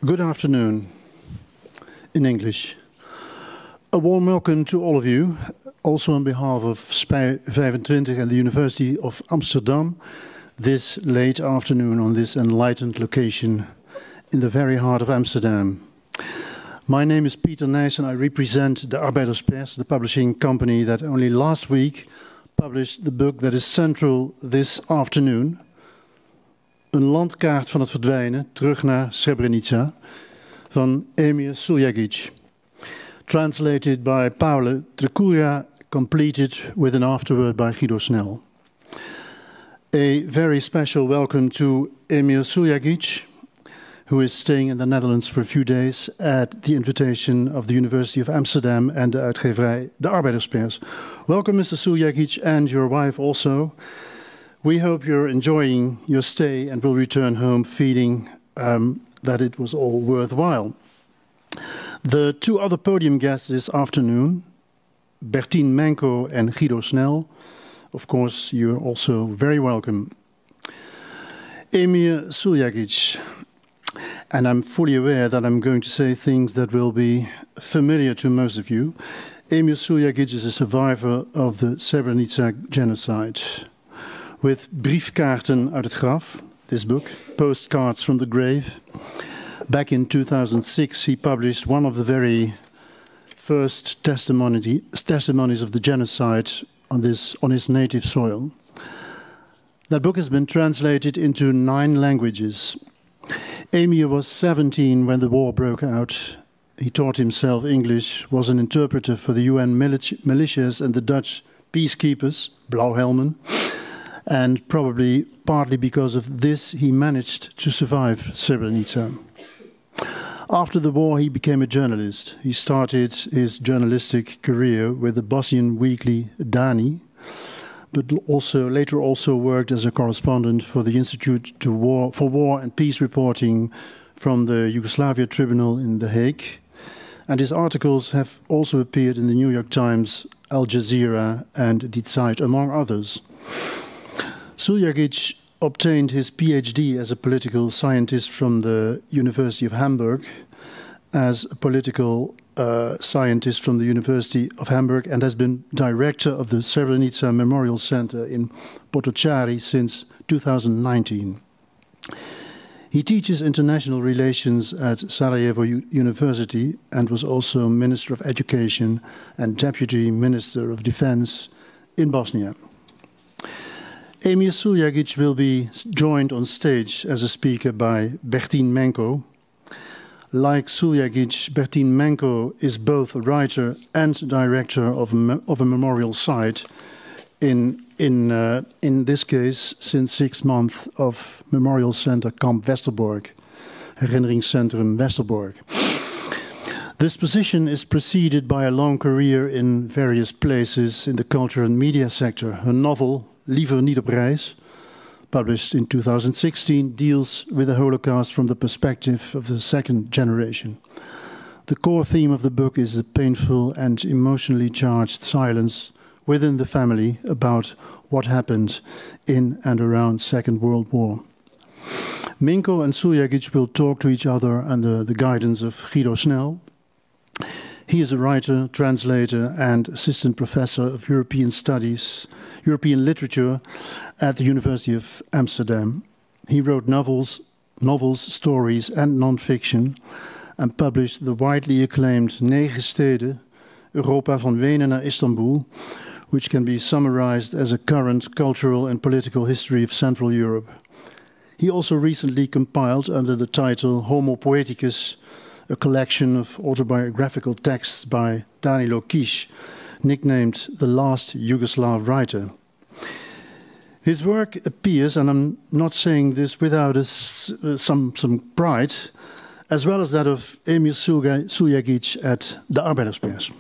Good afternoon, in English. A warm welcome to all of you, also on behalf of SPI 25 and the University of Amsterdam, this late afternoon on this enlightened location in the very heart of Amsterdam. My name is Pieter Nijs and I represent the Arbeiderspers, the publishing company that only last week published the book that is central this afternoon. Een landkaart van het verdwijnen, terug naar Srebrenica, van Emir Suljagić. Translated by Paolo Trecuria, completed with an afterword by Guido Snel. A very special welcome to Emir Suljagić, who is staying in the Netherlands for a few days at the invitation of the University of Amsterdam and the uitgeverij, the Arbeiderspers. Welcome, Mr. Suljagić, and your wife also. We hope you're enjoying your stay and will return home feeling that it was all worthwhile. The two other podium guests this afternoon, Bertien Minco and Guido Snel, of course, you're also very welcome. Emir Suljagić, and I'm fully aware that I'm going to say things that will be familiar to most of you. Emir Suljagić is a survivor of the Srebrenica genocide. With Briefkaarten uit het graf, this book, Postcards from the Grave. Back in 2006, he published one of the very first testimonies of the genocide on his native soil. That book has been translated into 9 languages. Emir was 17 when the war broke out. He taught himself English, was an interpreter for the UN militias and the Dutch peacekeepers, Blauhelmen. And probably partly because of this, he managed to survive Srebrenica. After the war, he became a journalist. He started his journalistic career with the Bosnian weekly Dani, but later also worked as a correspondent for the Institute for War and Peace Reporting from the Yugoslavia Tribunal in The Hague. And his articles have also appeared in the New York Times, Al Jazeera, and Die Zeit, among others. Suljagić obtained his PhD as a political scientist from the University of Hamburg, as a political scientist from the University of Hamburg, and has been director of the Srebrenica Memorial Center in Potočari since 2019. He teaches international relations at Sarajevo University and was also Minister of Education and Deputy Minister of Defense in Bosnia. Emir Suljagić will be joined on stage as a speaker by Bertien Minco. Like Suljagić, Bertien Minco is both a writer and director of a memorial site, in this case, since 6 months, of Memorial Center Kamp Westerbork, Herinneringscentrum Westerbork. This position is preceded by a long career in various places in the culture and media sector. Her novel, Liever niet op reis, published in 2016, deals with the Holocaust from the perspective of the second generation. The core theme of the book is the painful and emotionally charged silence within the family about what happened in and around Second World War. Minco and Suljagić will talk to each other under the guidance of Guido Snel. He is a writer, translator, and assistant professor of European Studies, European Literature at the University of Amsterdam. He wrote novels, stories, and non-fiction, and published the widely acclaimed 9 Steden, Europa van Wenen naar Istanbul, which can be summarized as a current cultural and political history of Central Europe. He also recently compiled, under the title Homo Poeticus, a collection of autobiographical texts by Danilo Kiš, nicknamed the last Yugoslav writer. His work appears, and I'm not saying this without some pride, as well as that of Emir Suljagić at the Arbeiderspers.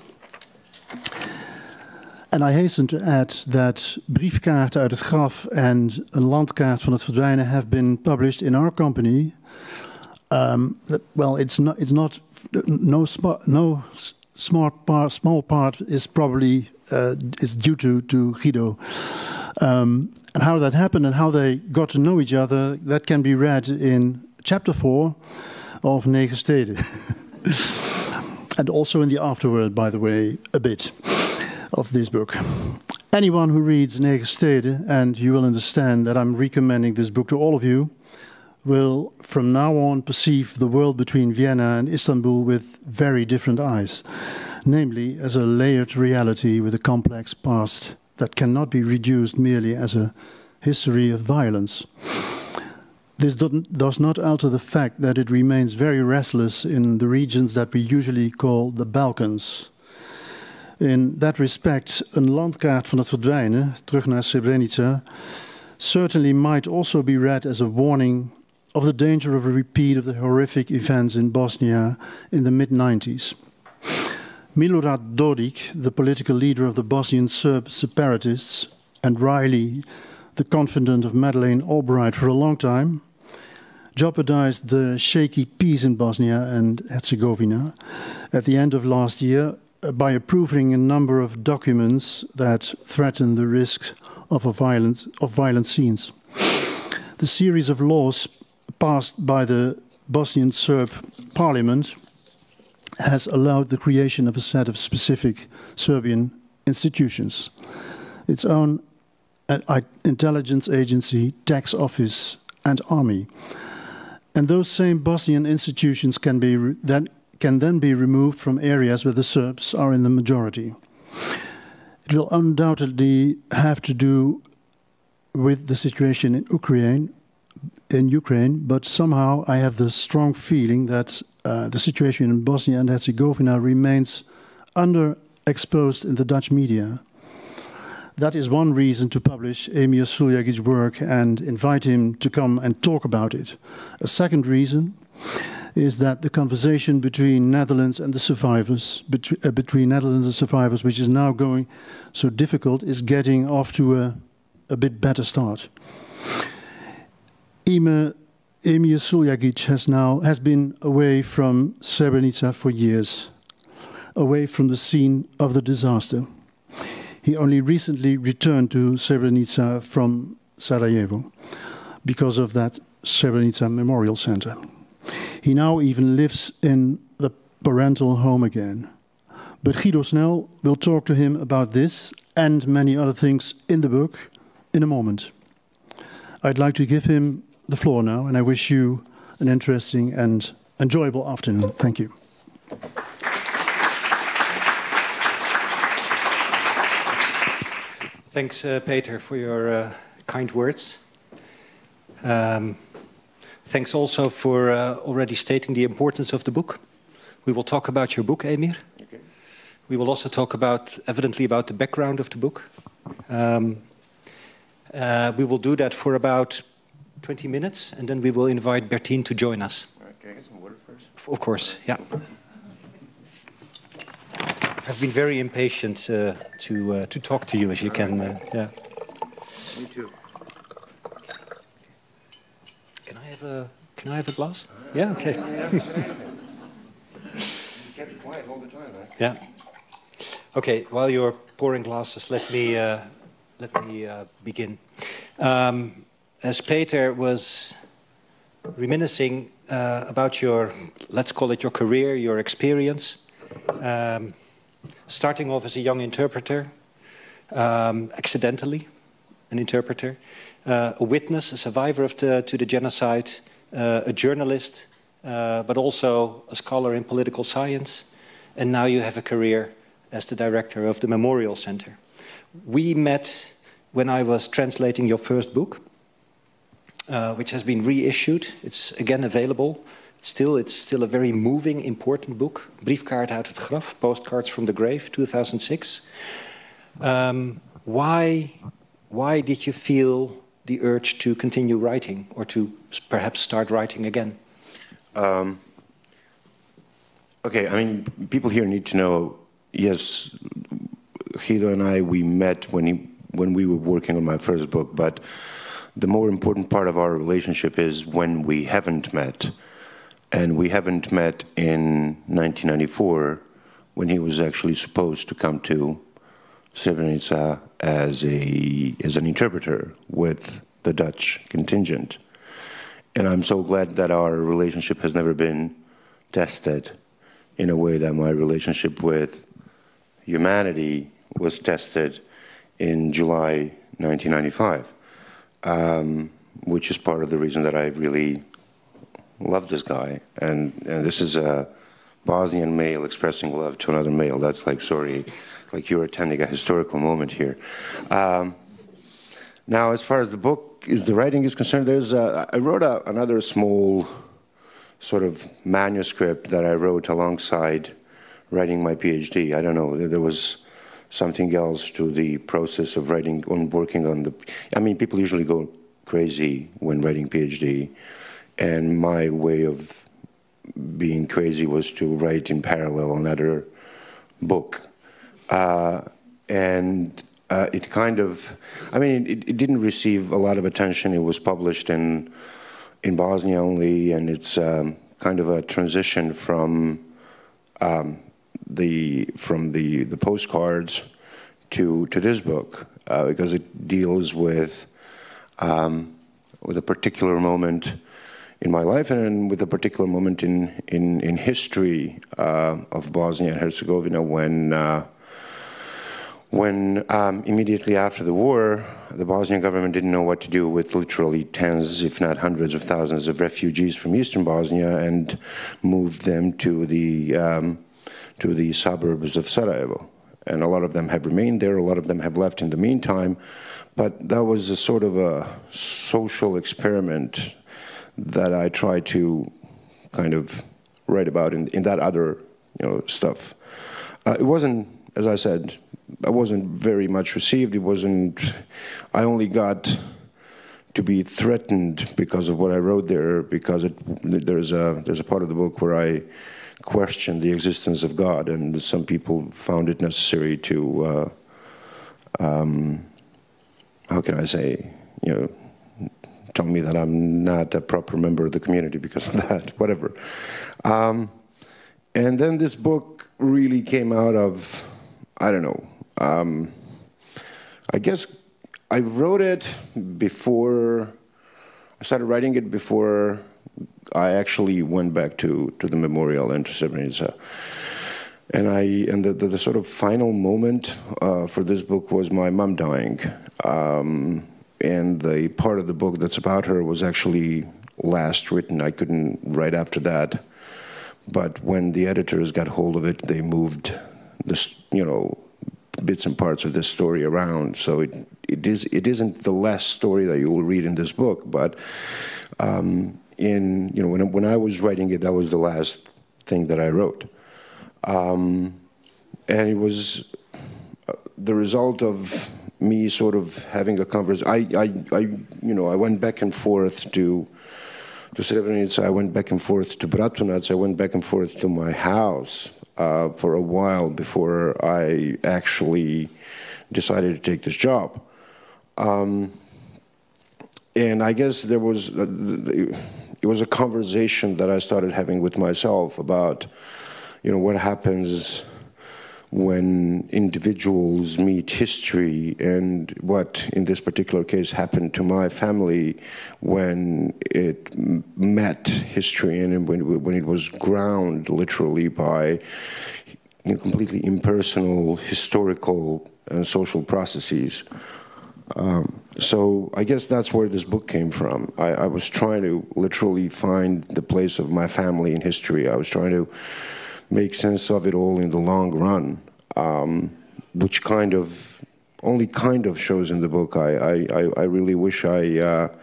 And I hasten to add that Briefkaarten uit het graf and Een landkaart van het verdwijnen have been published in our company. Well, small part is probably is due to Guido. And how that happened and how they got to know each other, that can be read in chapter 4 of 9 steden. And also in the afterword, by the way, a bit of this book. Anyone who reads 9 steden, and you will understand that I'm recommending this book to all of you, will from now on perceive the world between Vienna and Istanbul with very different eyes, namely as a layered reality with a complex past that cannot be reduced merely as a history of violence. This does not alter the fact that it remains very restless in the regions that we usually call the Balkans. In that respect, een landkaart van het verdwijnen, Terug, naar Srebrenica, certainly might also be read as a warning of the danger of a repeat of the horrific events in Bosnia in the mid-90s. Milorad Dodik, the political leader of the Bosnian Serb separatists, and Riley, the confidant of Madeleine Albright for a long time, jeopardized the shaky peace in Bosnia and Herzegovina at the end of last year by approving a number of documents that threaten the risk of violent scenes. The series of laws passed by the Bosnian Serb parliament has allowed the creation of a set of specific Serbian institutions. Its own intelligence agency, tax office and army. And those same Bosnian institutions can then be removed from areas where the Serbs are in the majority. It will undoubtedly have to do with the situation in Ukraine, but somehow I have the strong feeling that the situation in Bosnia and Herzegovina remains underexposed in the Dutch media. That is one reason to publish Emir Suljagić's work and invite him to come and talk about it. A second reason is that the conversation between Netherlands and the survivors, between Netherlands and survivors, which is now going so difficult, is getting off to a bit better start. Emir Suljagić has been away from Srebrenica for years, away from the scene of the disaster. He only recently returned to Srebrenica from Sarajevo because of that Srebrenica Memorial Center. He now even lives in the parental home again. But Guido Snel will talk to him about this and many other things in the book in a moment. I'd like to give him the floor now, and I wish you an interesting and enjoyable afternoon. Thank you. Thanks, Peter, for your kind words. Thanks also for already stating the importance of the book. We will talk about your book, Emir. Okay. We will also talk evidently about the background of the book. We will do that for about 20 minutes, and then we will invite Bertien to join us. Can I get some water first? Of course, yeah. I've been very impatient to talk to you, as you can. Yeah. Me too. Can I have a glass? Yeah. Okay. You kept it quiet all the time, right? Yeah. Okay. While you're pouring glasses, let me begin. As Peter was reminiscing about your, let's call it your career, your experience. Starting off as a young interpreter, accidentally an interpreter, a witness, a survivor to the genocide, a journalist, but also a scholar in political science, and now you have a career as the director of the Memorial Center. We met when I was translating your first book, which has been reissued. It's again available. It's still a very moving, important book. Briefkaart uit het graf, Postcards from the Grave, 2006. Why did you feel the urge to continue writing, or to perhaps start writing again? Okay, I mean, people here need to know, yes, Guido and I, we met when we were working on my first book, but the more important part of our relationship is when we haven't met. And we haven't met in 1994, when he was actually supposed to come to Srebrenica as an interpreter with the Dutch contingent. And I'm so glad that our relationship has never been tested in a way that my relationship with humanity was tested in July 1995, which is part of the reason that I really love this guy. And this is a Bosnian male expressing love to another male. That's like, sorry, like you're attending a historical moment here. Now, as far as the book, the writing is concerned, I wrote another small sort of manuscript that I wrote alongside writing my PhD. I don't know, there was something else to the process of writing, working on the, I mean, people usually go crazy when writing PhD, and my way of being crazy was to write in parallel another book. It kind of, I mean, it didn't receive a lot of attention. It was published in Bosnia only, and it's kind of a transition from the postcards to this book, because it deals with a particular moment in my life and with a particular moment in history of Bosnia and Herzegovina when immediately after the war, the Bosnian government didn't know what to do with literally tens, if not hundreds of thousands of refugees from eastern Bosnia, and moved them to the suburbs of Sarajevo. And a lot of them have remained there, a lot of them have left in the meantime, but that was a sort of a social experiment that I tried to kind of write about in that other, stuff. It wasn't, as I said, I wasn't very much received. It wasn't, I only got to be threatened because of what I wrote there, because there's a part of the book where I question the existence of God, and some people found it necessary to, how can I say, tell me that I'm not a proper member of the community because of that, whatever. And then this book really came out of, I don't know, I guess I wrote it before, I started writing it before I actually went back to the memorial and to Srebrenica. And the sort of final moment for this book was my mom dying. And the part of the book that's about her was actually last written. I couldn't write after that. But when the editors got hold of it, they moved this, bits and parts of this story around. So it isn't the last story that you will read in this book, but when I was writing it, that was the last thing that I wrote. And it was the result of me sort of having a conversation. I went back and forth to Srebrenica, I went back and forth to Bratunac, I went back and forth to my house for a while before I actually decided to take this job. And I guess it was a conversation that I started having with myself about, what happens when individuals meet history, and what, in this particular case, happened to my family when it met history and when it was ground literally by completely impersonal, historical, and social processes. So I guess that's where this book came from. I was trying to literally find the place of my family in history. I was trying to make sense of it all in the long run, which only kind of shows in the book. I really wish at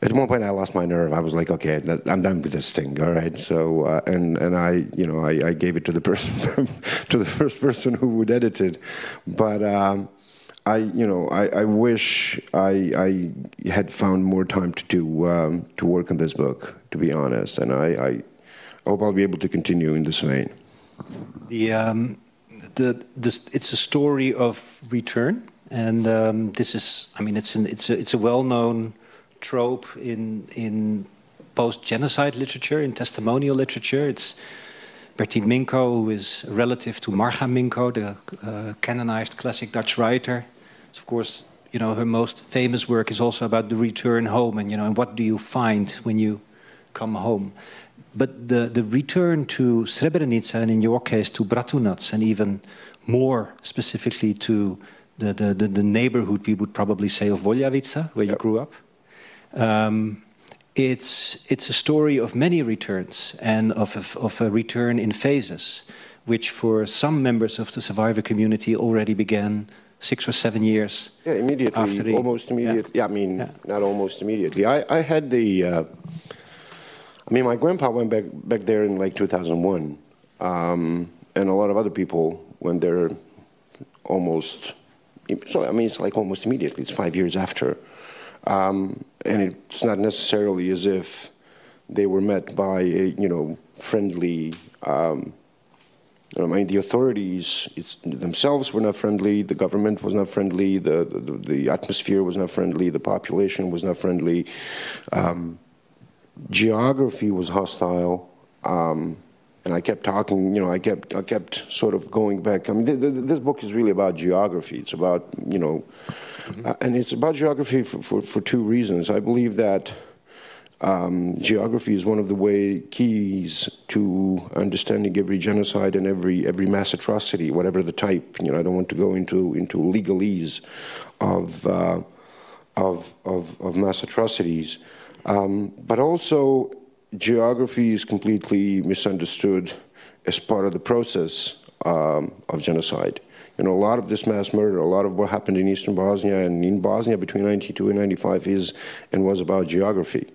one point I lost my nerve. I was like, okay, I'm done with this thing, all right? So, and I gave it to the person, to the first person who would edit it. But I wish I had found more time to work on this book, to be honest. And I hope I'll be able to continue in this vein. It's a story of return, and this is, I mean, it's a well-known trope in post-genocide literature, in testimonial literature. It's Bertien Minco, who is a relative to Marga Minco, the canonized classic Dutch writer. It's of course you know, her most famous work is also about the return home, and, you know, and what do you find when you come home. But the return to Srebrenica, and in your case to Bratunac, and even more specifically to the neighborhood, we would probably say, of Voljavica, where you grew up. It's a story of many returns, and of a return in phases, which for some members of the survivor community already began 6 or 7 years. Yeah, immediately, after the, almost immediately. Yeah, I mean, not almost immediately. I had the, I mean, my grandpa went back there in like 2001, and a lot of other people went there almost, so I mean, it's like almost immediately. It's 5 years after. And it's not necessarily as if they were met by a, you know, friendly, I mean, the authorities themselves were not friendly, the government was not friendly, the atmosphere was not friendly, the population was not friendly, geography was hostile, and I kept talking, you know, I kept sort of going back. I mean, this book is really about geography. It's about, you know, and it's about geography for two reasons. I believe that geography is one of the keys to understanding every genocide and every mass atrocity, whatever the type. You know, I don't want to go into legalese of mass atrocities, but also geography is completely misunderstood as part of the process of genocide. You know, a lot of this mass murder, a lot of what happened in Eastern Bosnia and in Bosnia between 1992 and 1995 is and was about geography.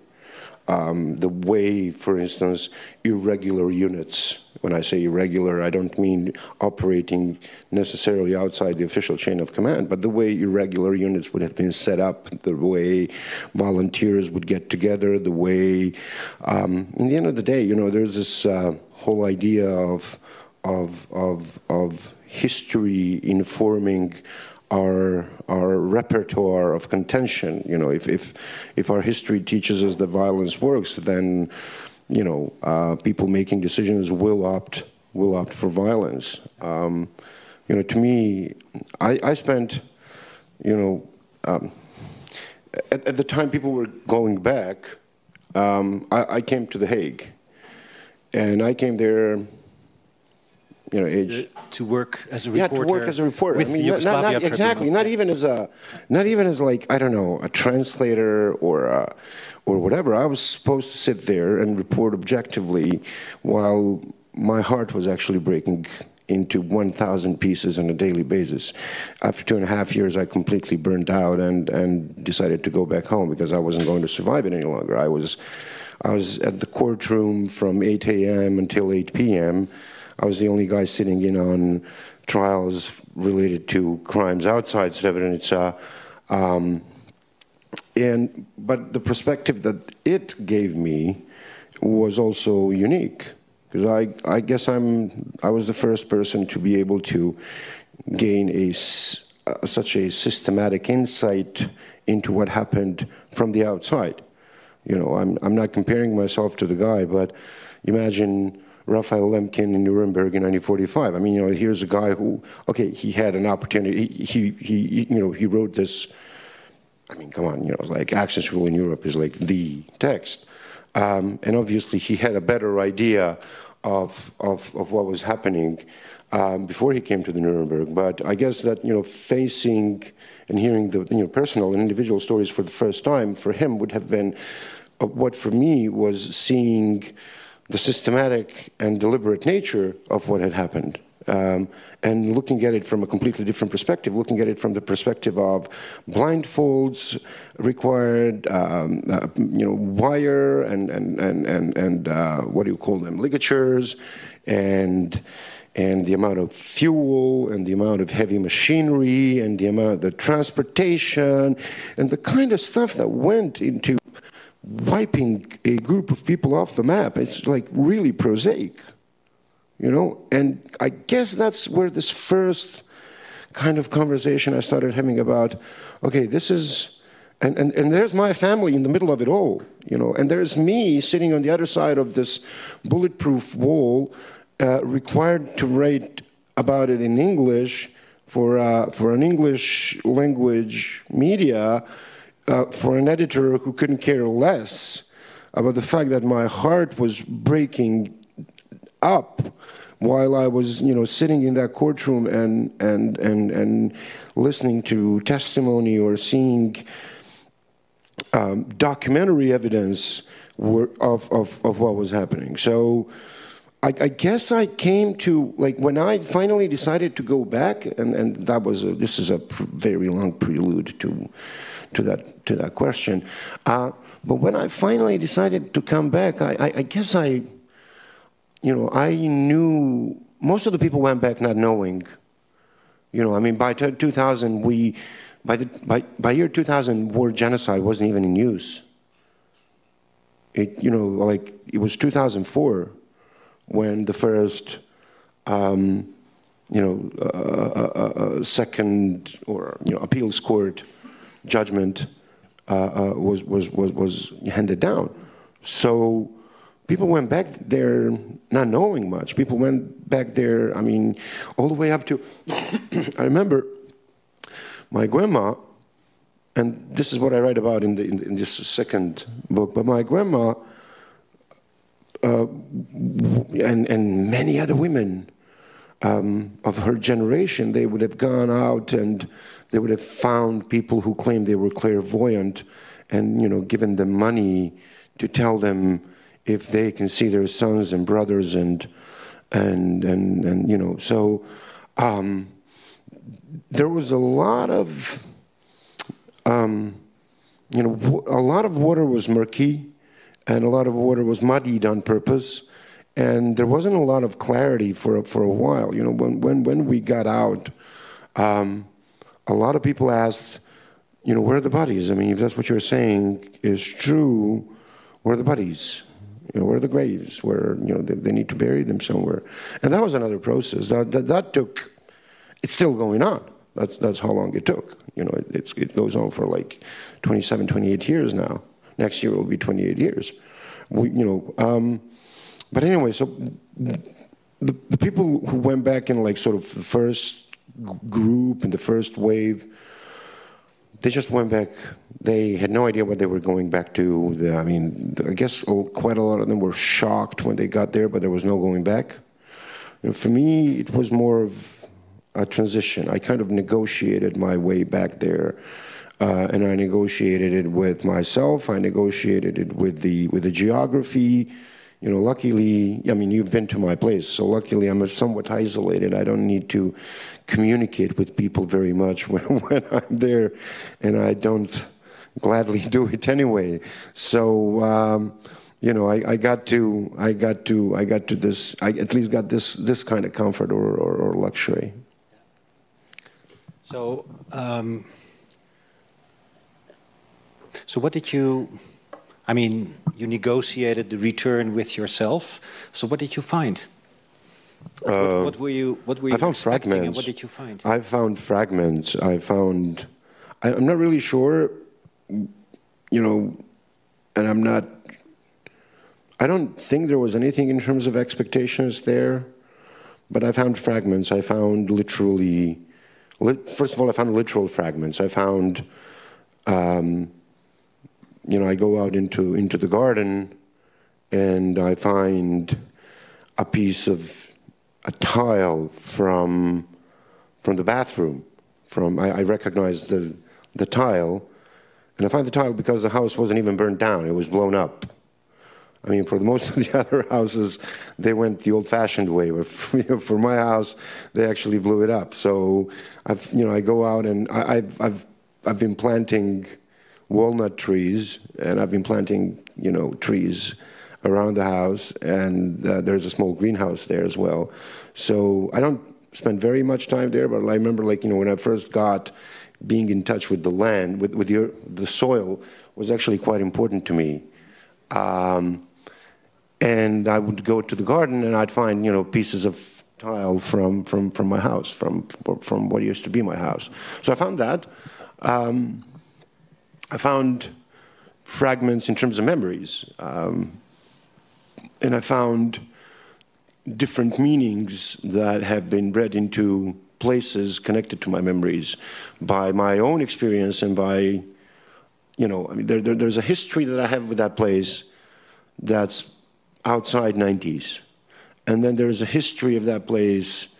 The way, for instance, irregular units, when I say irregular, I don't mean operating necessarily outside the official chain of command, but the way irregular units would have been set up, the way volunteers would get together, the way, in the end of the day, you know, there's this whole idea of history informing our repertoire of contention. You know, if our history teaches us that violence works, then, you know, people making decisions will opt for violence. You know, to me, I spent, you know, at the time people were going back, I came to The Hague, and I came there, you know, age to work as a reporter. Yeah, to work as a reporter. With I mean, Yugoslavia exactly. Not even as like, I don't know, a translator or whatever. I was supposed to sit there and report objectively, while my heart was actually breaking into 1,000 pieces on a daily basis. After 2.5 years, I completely burned out and decided to go back home because I wasn't going to survive it any longer. I was at the courtroom from 8 a.m. until 8 p.m. I was the only guy sitting in on trials related to crimes outside Srebrenica. But the perspective that it gave me was also unique, because I guess I was the first person to be able to gain such a systematic insight into what happened from the outside. You know, I'm not comparing myself to the guy, but imagine Raphael Lemkin in Nuremberg in 1945. I mean, you know, here's a guy who, okay, he had an opportunity. He you know, he wrote this. I mean, come on, you know, like Access Rule in Europe is like the text, and obviously he had a better idea of what was happening before he came to the Nuremberg. But I guess that, you know, facing and hearing the, you know, personal and individual stories for the first time for him would have been what for me was seeing the systematic and deliberate nature of what had happened, and looking at it from a completely different perspective, looking at it from the perspective of blindfolds required, you know, wire and what do you call them, ligatures, and the amount of fuel and the amount of heavy machinery and the transportation and the kind of stuff that went into wiping a group of people off the map. It's like really prosaic, you know? And I guess that's where this first kind of conversation I started having about, okay, this is, and there's my family in the middle of it all, you know, and there's me sitting on the other side of this bulletproof wall, required to write about it in English, for an English language media, for an editor who couldn't care less about the fact that my heart was breaking up while I was, sitting in that courtroom and listening to testimony or seeing documentary evidence of what was happening. So I guess I came to, like, when I finally decided to go back, and that was this is a very long prelude to that question. But when I finally decided to come back, I guess I knew most of the people went back not knowing. By 2000 by year 2000, word genocide wasn't even in use. It was 2004 when the first, second or appeals court judgment was handed down. So people went back there not knowing much. People went back there, all the way up to, I remember my grandma, and this is what I write about in this second book, but my grandma and many other women of her generation, they would have gone out and they would have found people who claimed they were clairvoyant and, given them money to tell them if they can see their sons and brothers and so there was a lot of a lot of water was murky and a lot of water was muddied on purpose, and there wasn't a lot of clarity for a while. When we got out, a lot of people asked, where are the bodies? If that's what you're saying is true, where are the bodies? Where are the graves? Where they need to bury them somewhere, and that was another process. That took. It's still going on. That's how long it took. It goes on for like 27, 28 years now. Next year will be 28 years. But anyway, so the people who went back in like sort of the first group and the first wave, they just went back. They had no idea what they were going back to. I guess quite a lot of them were shocked when they got there, but there was no going back. For me, it was more of a transition. I kind of negotiated my way back there, and I negotiated it with myself. I negotiated it with the geography. Luckily, you've been to my place, so luckily I'm somewhat isolated. I don't need to communicate with people very much when I'm there, and I don't gladly do it anyway. So I got to this. I at least got this kind of comfort or luxury. So, so what did you? You negotiated the return with yourself. So what did you find? What were you I found fragments. And what did you find? I found fragments. I'm not really sure, and I don't think there was anything in terms of expectations there, but I found fragments. I found literally, first of all, I found literal fragments. I found, I go out into the garden and I find a piece of a tile from the bathroom. I recognize the tile, and I find the tile because the house wasn't even burned down; it was blown up. For most of the other houses, they went the old-fashioned way. But for my house, they actually blew it up. So I go out and I've been planting walnut trees, and I've been planting trees around the house, and there's a small greenhouse there as well. So I don't spend very much time there, but I remember when I first got being in touch with the land, with the soil was actually quite important to me. And I would go to the garden and I'd find pieces of tile from my house, from what used to be my house. So I found that. I found fragments in terms of memories, and I found different meanings that have been read into places connected to my memories by my own experience and by, you know, I mean, there's a history that I have with that place that's outside 90s. And then there's a history of that place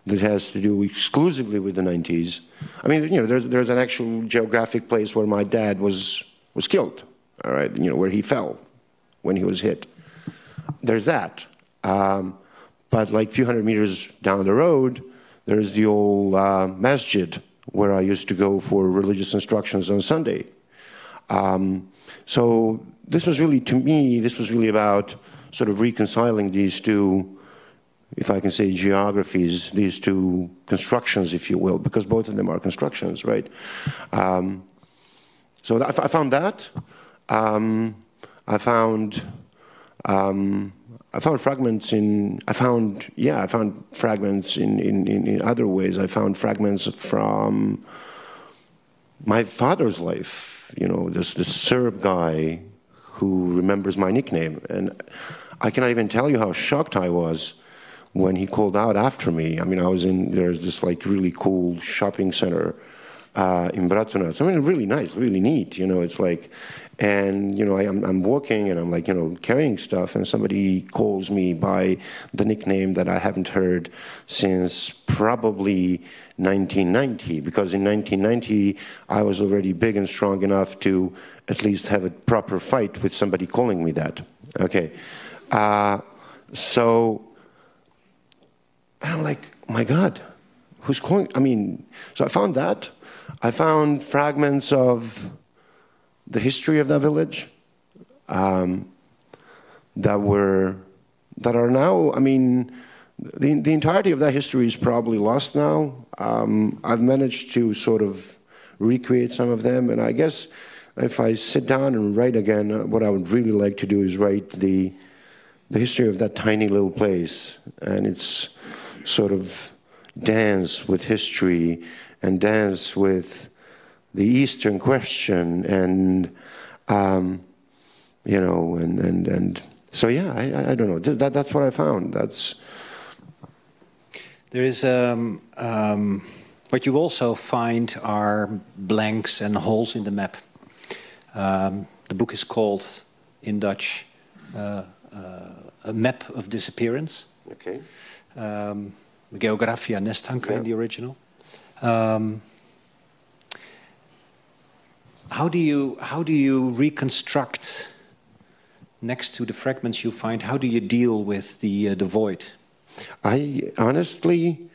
that has to do exclusively with the 90s. I mean, you know, there's an actual geographic place where my dad was killed, all right, you know, where he fell when he was hit. There's that. But like a few hundred meters down the road, there's the old masjid where I used to go for religious instructions on Sunday. So this was really, to me, this was really about sort of reconciling these two, if I can say, geographies, these two constructions, if you will, because both of them are constructions, right? So I found that. I found fragments in. I found fragments in other ways. I found fragments from my father's life. You know, this Serb guy who remembers my nickname, and I cannot even tell you how shocked I was when he called out after me. I mean, there's this like really cool shopping center in Bratunac. I mean, really nice, really neat, you know, it's like, and, you know, I'm walking and I'm like, you know, carrying stuff, and somebody calls me by the nickname that I haven't heard since probably 1990, because in 1990, I was already big and strong enough to at least have a proper fight with somebody calling me that. Okay. So I'm like, my God, who's calling? I mean, so I found that. I found fragments of the history of that village that are now, I mean, the entirety of that history is probably lost now. I've managed to sort of recreate some of them, and I guess if I sit down and write again, what I would really like to do is write the history of that tiny little place, and it's sort of dance with history and dance with the Eastern question, and you know, and so yeah, I don't know. That's what I found. There is what you also find are blanks and holes in the map. The book is called, in Dutch, A Map of Disappearance. Okay. Geografia Nestanka, yeah, in the original. How do you reconstruct, next to the fragments you find, how do you deal with the void? Honestly,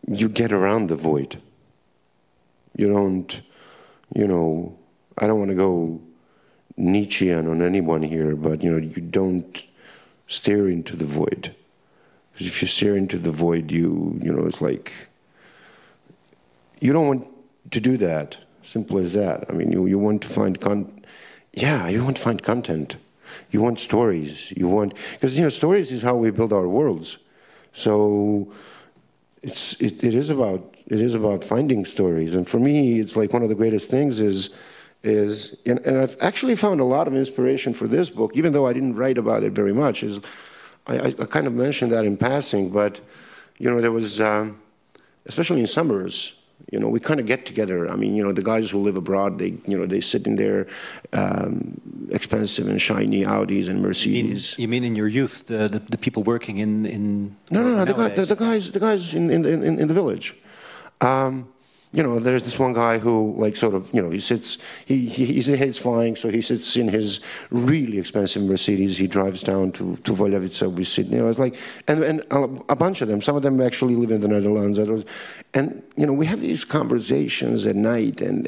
you get around the void. You don't, you know, I don't want to go Nietzschean on anyone here, but, you know, you don't stare into the void. Because if you stare into the void, you know, it's like, you don't want to do that. Simple as that. I mean, you want to find you want to find content. You want stories. You want, because, you know, stories is how we build our worlds. So it is about finding stories. And for me, it's like one of the greatest things is and I've actually found a lot of inspiration for this book, even though I didn't write about it very much. I kind of mentioned that in passing, but, you know, there was, especially in summers, you know, we kind of get together. I mean, you know, the guys who live abroad, they sit in their expensive and shiny Audis and Mercedes. You mean in your youth, the people working in No, the guys in the village. You know, there's this one guy who, like, sort of, you know, he hates flying, so he sits in his really expensive Mercedes. He drives down to Voljavica. We sit, you know, it's like, and a bunch of them. Some of them actually live in the Netherlands. And, you know, we have these conversations at night, and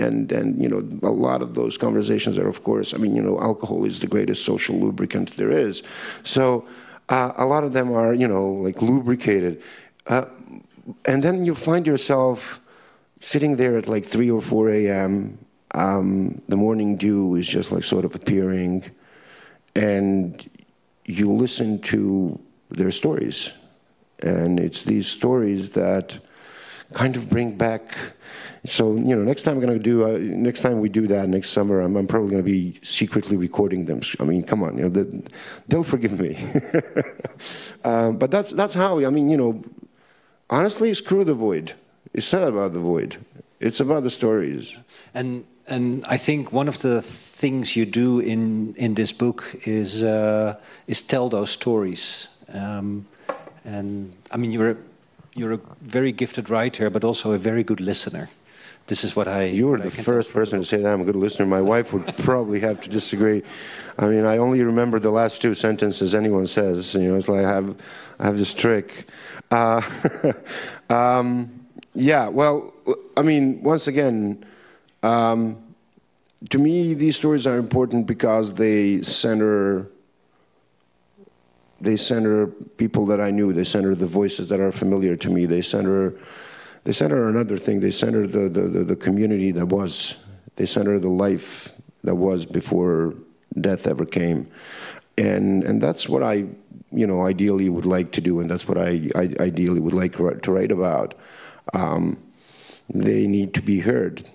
you know, a lot of those conversations are, of course, I mean, you know, alcohol is the greatest social lubricant there is. So a lot of them are, you know, like, lubricated. And then you find yourself sitting there at like 3 or 4 a.m., the morning dew is just like sort of appearing, and you listen to their stories. And it's these stories that kind of bring back, so, you know, next time we do that next summer, I'm probably going to be secretly recording them. I mean, come on, you know, they'll forgive me. But that's how, I mean, you know, honestly, screw the void. It's not about the void. It's about the stories. And I think one of the things you do in this book is tell those stories. And I mean, you're a very gifted writer, but also a very good listener. This is what I. You're the first person to say that I'm a good listener. My wife would probably have to disagree. I mean, I only remember the last two sentences anyone says. You know, it's like I have this trick. Yeah. Well, I mean, once again, to me, these stories are important because they center people that I knew. They center the voices that are familiar to me. They center another thing. They center the community that was. They center the life that was before death ever came. And that's what I, you know, ideally would like to do, and that's what I ideally would like to write about. They need to be heard.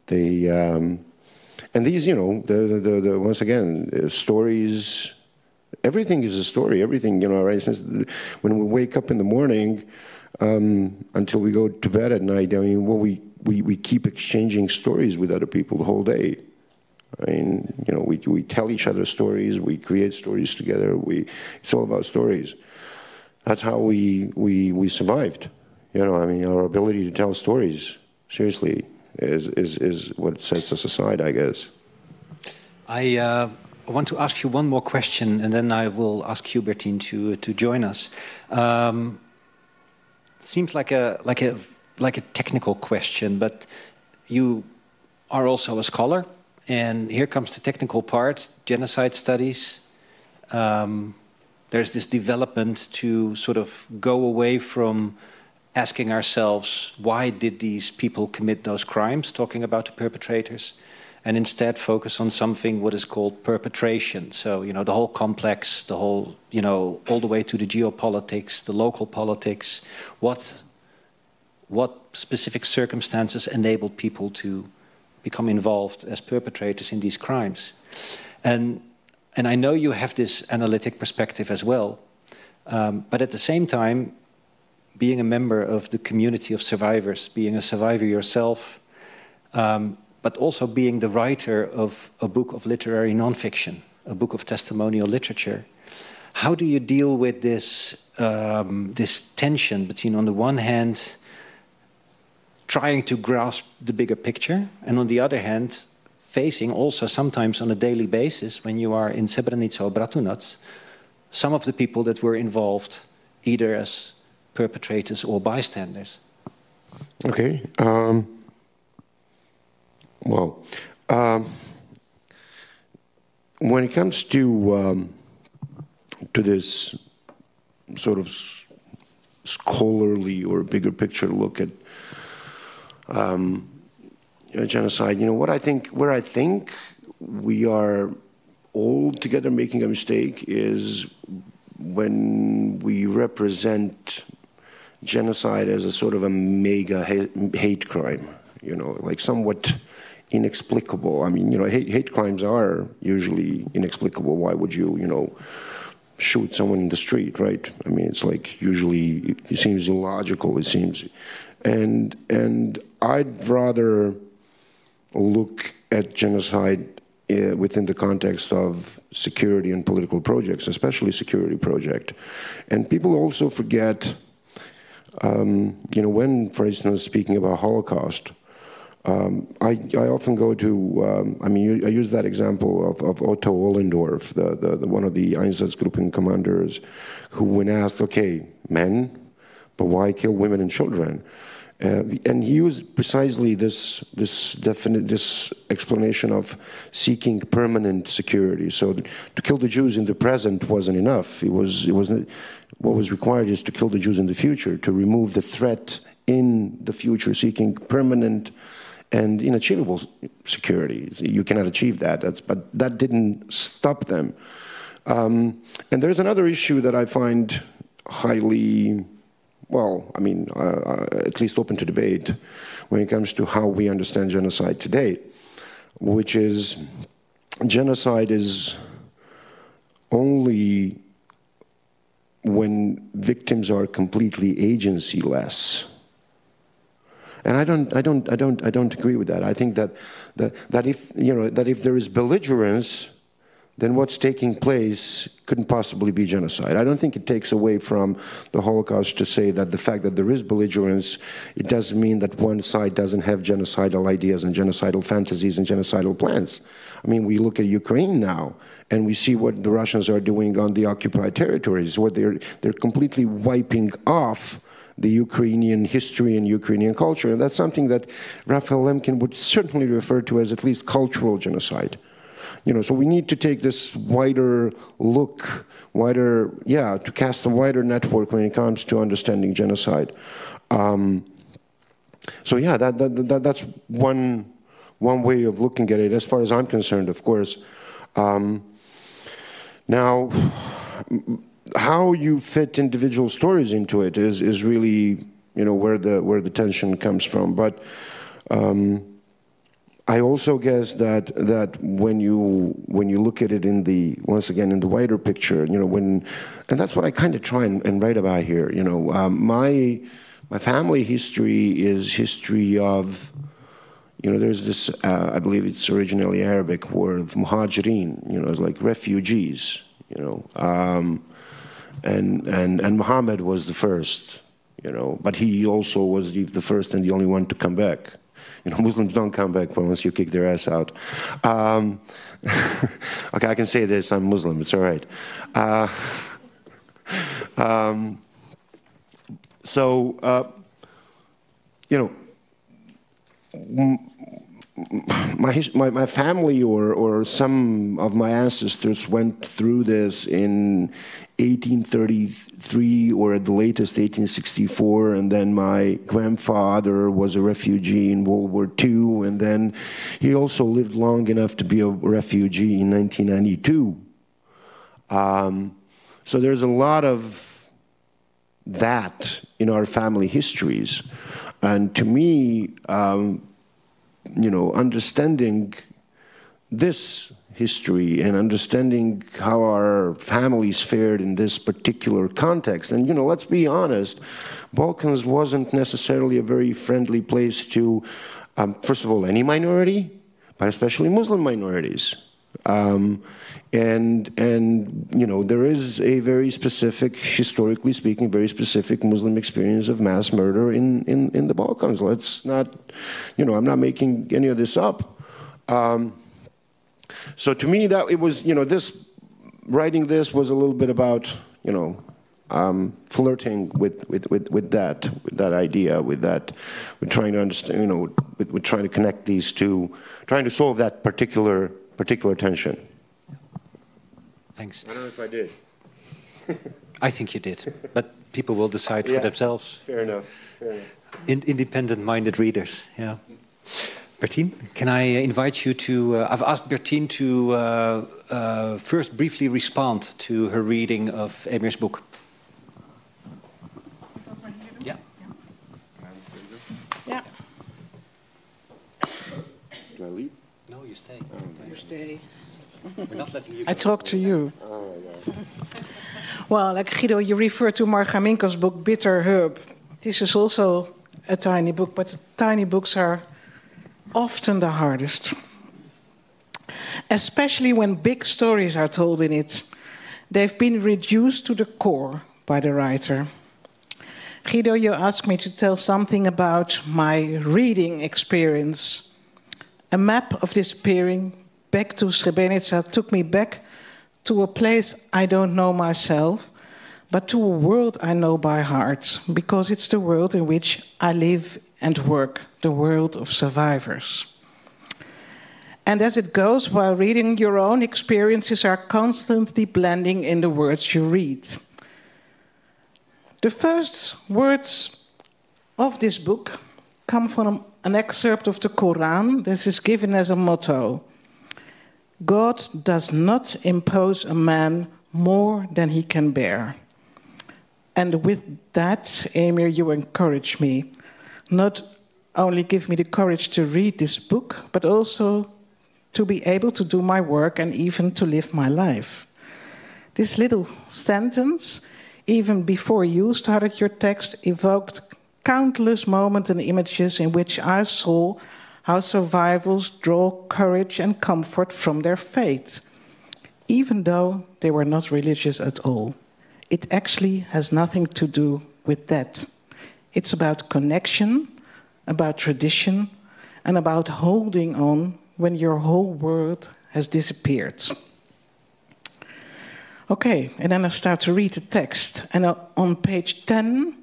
They and these, you know, the once again, stories. Everything is a story. Everything, you know, right? Since when we wake up in the morning until we go to bed at night, I mean, well, we keep exchanging stories with other people the whole day. I mean, you know, we tell each other stories. We create stories together. It's all about stories. That's how we survived. You know, I mean, our ability to tell stories, seriously, is what sets us aside, I guess. I want to ask you one more question, and then I will ask you, Bertien, to join us. Seems like a technical question, but you are also a scholar, and here comes the technical part: genocide studies. There's this development to sort of go away from asking ourselves, why did these people commit those crimes, talking about the perpetrators, and instead focus on something what is called perpetration. So, you know, the whole complex, the whole, you know, all the way to the geopolitics, the local politics, what specific circumstances enabled people to become involved as perpetrators in these crimes. And I know you have this analytic perspective as well, but at the same time, being a member of the community of survivors, being a survivor yourself, but also being the writer of a book of literary nonfiction, a book of testimonial literature. How do you deal with this, this tension between, on the one hand, trying to grasp the bigger picture, and on the other hand, facing also sometimes on a daily basis, when you are in Srebrenica or Bratunac, some of the people that were involved, either as perpetrators or bystanders? Okay. Well, when it comes to this sort of scholarly or bigger picture look at genocide, you know, where I think we are all together making a mistake is when we represent genocide as a sort of a mega hate crime, you know, like somewhat inexplicable. I mean, you know, hate crimes are usually inexplicable. Why would you, you know, shoot someone in the street, right? I mean, it's like usually it seems illogical, it seems. And I'd rather look at genocide within the context of security and political projects, especially security project. And people also forget, you know, when, for instance, speaking about Holocaust, I often go to, I mean, I use that example of Otto Ollendorf, the one of the Einsatzgruppen commanders, who when asked, okay, men, but why kill women and children? And he used precisely this explanation of seeking permanent security. So to kill the Jews in the present wasn't enough. It wasn't. What was required is to kill the Jews in the future, to remove the threat in the future, seeking permanent and inachievable security. You cannot achieve that. But that didn't stop them. And there's another issue that I find highly, well, I mean, at least open to debate when it comes to how we understand genocide today, which is genocide is only when victims are completely agency-less. And I don't agree with that. I think that if there is belligerence, then what's taking place couldn't possibly be genocide. I don't think it takes away from the Holocaust to say that the fact that there is belligerence, it doesn't mean that one side doesn't have genocidal ideas and genocidal fantasies and genocidal plans. I mean, we look at Ukraine now, and we see what the Russians are doing on the occupied territories, where they're completely wiping off the Ukrainian history and Ukrainian culture. And that's something that Raphael Lemkin would certainly refer to as at least cultural genocide. So we need to take this wider look, to cast a wider network when it comes to understanding genocide. That's one way of looking at it, as far as I'm concerned, of course. Now, how you fit individual stories into it is really, where the tension comes from. But I also guess that when you look at it once again in the wider picture, and that's what I kind of try and write about here. My family history is history of, there's this I believe it's originally Arabic word of muhajirin, it's like refugees, and Muhammad was the first, but he also was the first and the only one to come back. Muslims don't come back once you kick their ass out. Okay, I can say this, I'm Muslim, it's all right. My family or some of my ancestors went through this in 1833 or at the latest 1864, and then my grandfather was a refugee in World War II, and then he also lived long enough to be a refugee in 1992. So there's a lot of that in our family histories, and to me, understanding this history and understanding how our families fared in this particular context. And, let's be honest, Balkans wasn't necessarily a very friendly place to, first of all, any minority, but especially Muslim minorities. There is a very specific, historically speaking, very specific Muslim experience of mass murder in the Balkans. Let's not, I'm not making any of this up. So to me, that it was, writing this was a little bit about, flirting with that idea, with trying to understand, with trying to connect these two, trying to solve that particular tension. Thanks. I don't know if I did. I think you did, but people will decide for themselves. Fair enough. Independent-minded readers, yeah. Bertien, can I invite you to... I've asked Bertien to first briefly respond to her reading of Emir's book. Yeah. Yeah. Do I leave? No, you stay. You stay. We're not letting you I talk to you. Well, like Guido, you refer to Marga Minco's book, Bitter Herb. This is also a tiny book, but tiny books are often the hardest. Especially when big stories are told in it. They've been reduced to the core by the writer. Guido, you asked me to tell something about my reading experience. A map of disappearing back to Srebrenica took me back to a place I don't know myself, but to a world I know by heart, because it's the world in which I live and work, the world of survivors. And as it goes, while reading, your own experiences are constantly blending in the words you read. The first words of this book come from an excerpt of the Quran. This is given as a motto. God does not impose a man more than he can bear. And with that, Emir, you encourage me. Not only give me the courage to read this book, but also to be able to do my work and even to live my life. This little sentence even before you started your text, evoked countless moments and images in which I saw how survivors draw courage and comfort from their faith, even though they were not religious at all. It actually has nothing to do with that. It's about connection, about tradition, and about holding on when your whole world has disappeared. Okay, and then I start to read the text. And on page 10,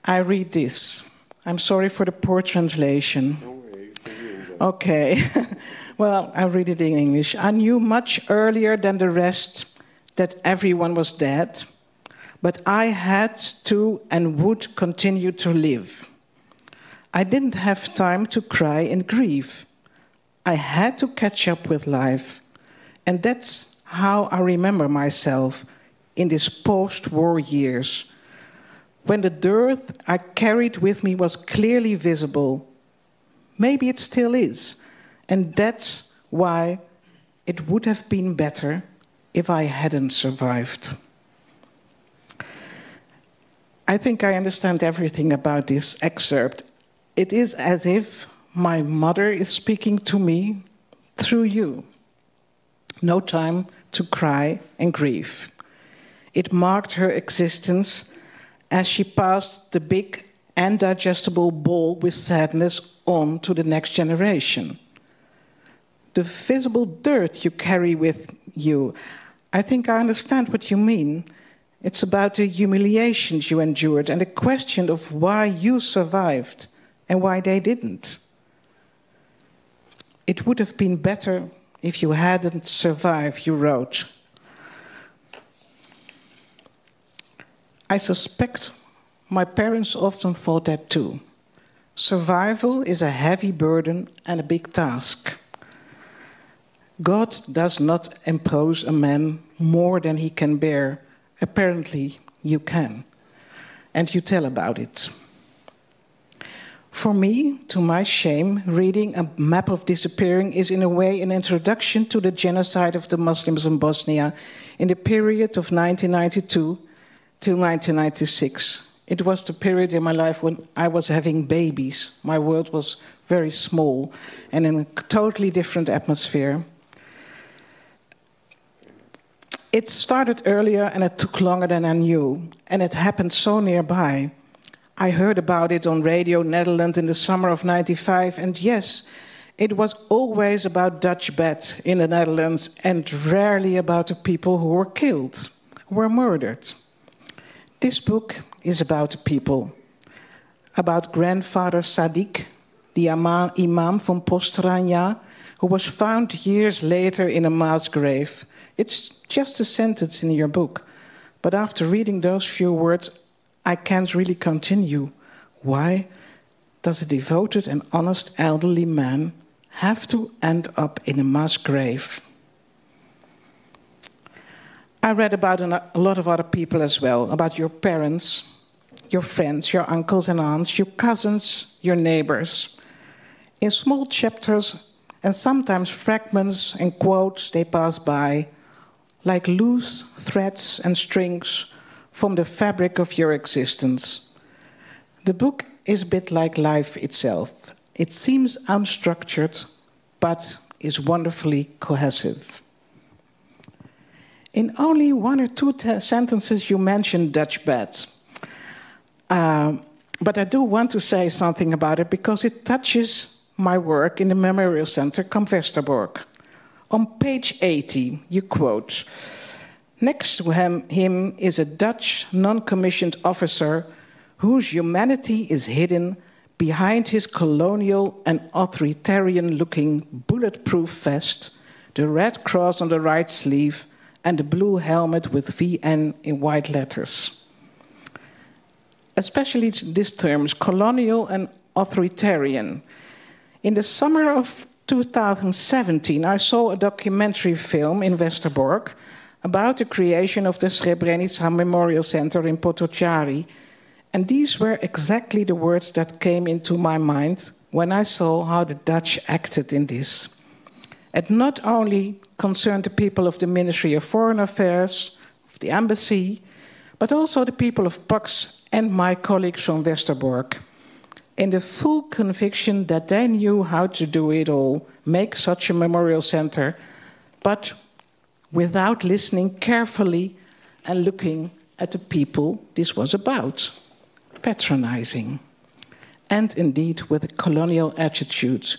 I read this. I'm sorry for the poor translation. Okay, well, I read it in English. I knew much earlier than the rest that everyone was dead, but I had to and would continue to live. I didn't have time to cry and grieve. I had to catch up with life, and that's how I remember myself in these post-war years, when the dirt I carried with me was clearly visible. Maybe it still is, and that's why it would have been better if I hadn't survived. I think I understand everything about this excerpt. It is as if my mother is speaking to me through you. No time to cry and grieve. It marked her existence as she passed the big and digestible ball with sadness on to the next generation. The visible dirt you carry with you, I think I understand what you mean. It's about the humiliations you endured and the question of why you survived and why they didn't. It would have been better if you hadn't survived, you wrote. I suspect my parents often thought that too. Survival is a heavy burden and a big task. God does not impose a man more than he can bear. Apparently, you can. And you tell about it. For me, to my shame, reading A Map of Disappearing is in a way an introduction to the genocide of the Muslims in Bosnia in the period of 1992 till 1996. It was the period in my life when I was having babies. My world was very small and in a totally different atmosphere. It started earlier and it took longer than I knew, and it happened so nearby. I heard about it on Radio Netherlands in the summer of '95, and yes, it was always about Dutch bed in the Netherlands and rarely about the people who were killed, who were murdered. This book is about the people, about grandfather Sadiq, the imam from Potočari, who was found years later in a mass grave. It's just a sentence in your book, but after reading those few words, I can't really continue. Why does a devoted and honest elderly man have to end up in a mass grave? I read about a lot of other people as well, about your parents, your friends, your uncles and aunts, your cousins, your neighbors. In small chapters and sometimes fragments and quotes, they pass by, like loose threads and strings from the fabric of your existence. The book is a bit like life itself. It seems unstructured, but is wonderfully cohesive. In only one or two sentences you mentioned Dutch bed. But I do want to say something about it because it touches my work in the Memorial Center Kamp Westerbork. On page 80, you quote, "Next to him is a Dutch non-commissioned officer whose humanity is hidden behind his colonial and authoritarian-looking bulletproof vest, the red cross on the right sleeve, and the blue helmet with VN in white letters." Especially these terms, colonial and authoritarian. In the summer of 2017, I saw a documentary film in Westerbork about the creation of the Srebrenica Memorial Center in Potočari, and these were exactly the words that came into my mind when I saw how the Dutch acted in this. It not only concerned the people of the Ministry of Foreign Affairs, of the embassy, but also the people of Pax and my colleagues from Westerbork, in the full conviction that they knew how to do it all, make such a memorial center, but without listening carefully and looking at the people this was about, patronizing. And indeed, with a colonial attitude,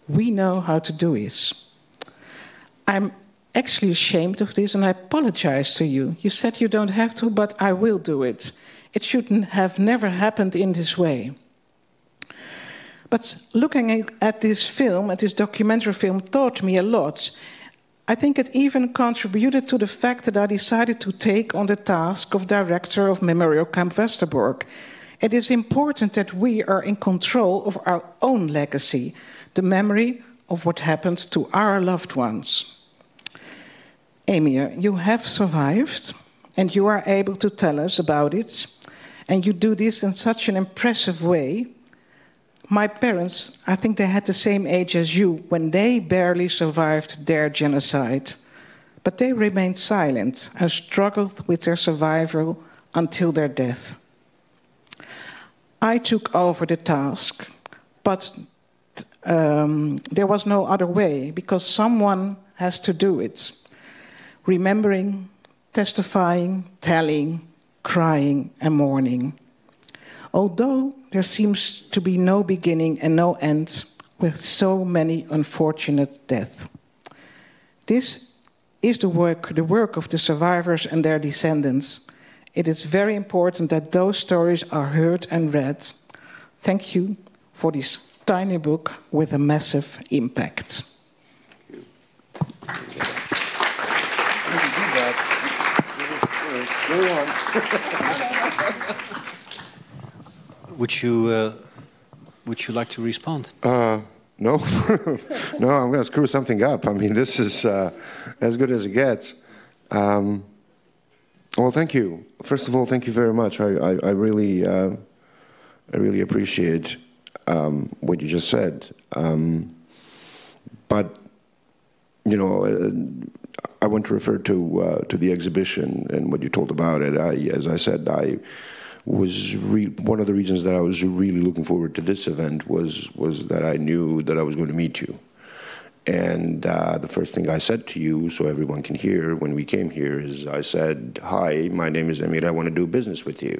we know how to do this. I'm actually ashamed of this, and I apologize to you. You said you don't have to, but I will do it. It shouldn't have never happened in this way. But looking at this film, at this documentary film, taught me a lot. I think it even contributed to the fact that I decided to take on the task of director of Memorial Kamp Westerbork. It is important that we are in control of our own legacy, the memory of what happened to our loved ones. Emir, you have survived, and you are able to tell us about it, and you do this in such an impressive way. My parents, I think they had the same age as you when they barely survived their genocide, but they remained silent and struggled with their survival until their death. I took over the task, but there was no other way, because someone has to do it. Remembering, testifying, telling, crying, and mourning. Although there seems to be no beginning and no end with so many unfortunate deaths. This is the work of the survivors and their descendants. It is very important that those stories are heard and read. Thank you for this tiny book with a massive impact. Would you like to respond? No, no, I'm going to screw something up. I mean, this is as good as it gets. Well, thank you. First of all, thank you very much. I really appreciate what you just said. But you know, I want to refer to the exhibition and what you told about it. As I said, I was one of the reasons that I was really looking forward to this event was that I knew that I was going to meet you. And the first thing I said to you, so everyone can hear when we came here, is I said, "Hi, my name is Emir. I want to do business with you."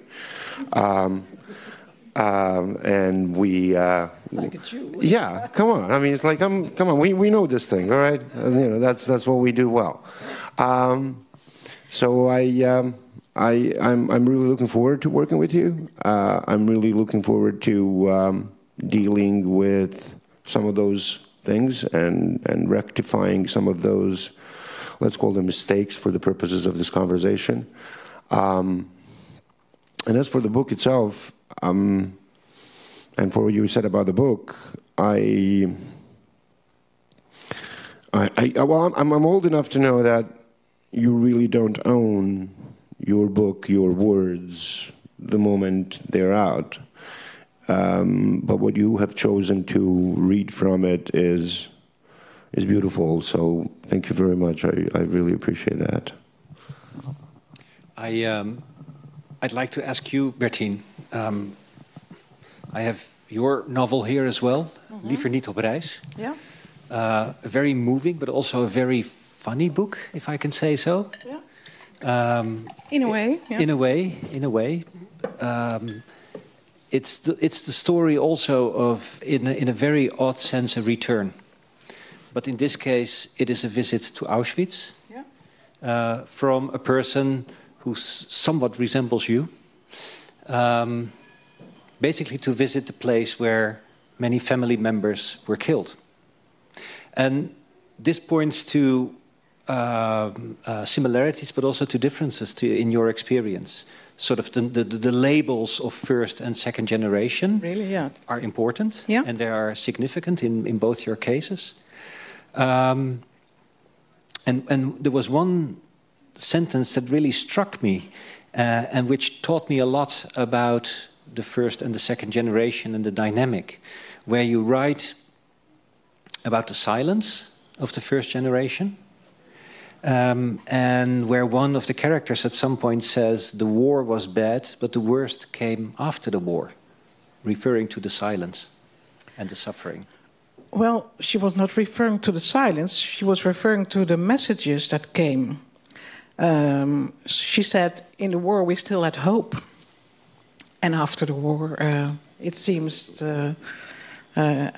And we, like a Jew. Yeah, come on. I mean, it's like, come on. We know this thing, all right? You know, that's what we do well. So I'm really looking forward to working with you. I'm really looking forward to dealing with some of those things and rectifying some of those, let's call them mistakes for the purposes of this conversation. And as for the book itself, and for what you said about the book, I'm old enough to know that you really don't own your book, your words, the moment they're out. But what you have chosen to read from it is beautiful. So thank you very much. I really appreciate that. I'd like to ask you, Bertien. I have your novel here as well, Liever niet op reis. Yeah. A very moving, but also a very funny book, if I can say so. Yeah. In a way. Yeah. In a way. It's the story also of, in a very odd sense, a return. But in this case, it is a visit to Auschwitz. Yeah. From a person who somewhat resembles you. Basically to visit the place where many family members were killed. And this points to similarities, but also to differences in your experience. Sort of the labels of first and second generation really, yeah, are important, yeah, and they are significant in both your cases. And there was one sentence that really struck me and which taught me a lot about the first and the second generation and the dynamic, where you write about the silence of the first generation, and where one of the characters at some point says the war was bad, but the worst came after the war, referring to the silence and the suffering. Well, she was not referring to the silence. She was referring to the messages that came. She said, in the war we still had hope. And after the war, it seems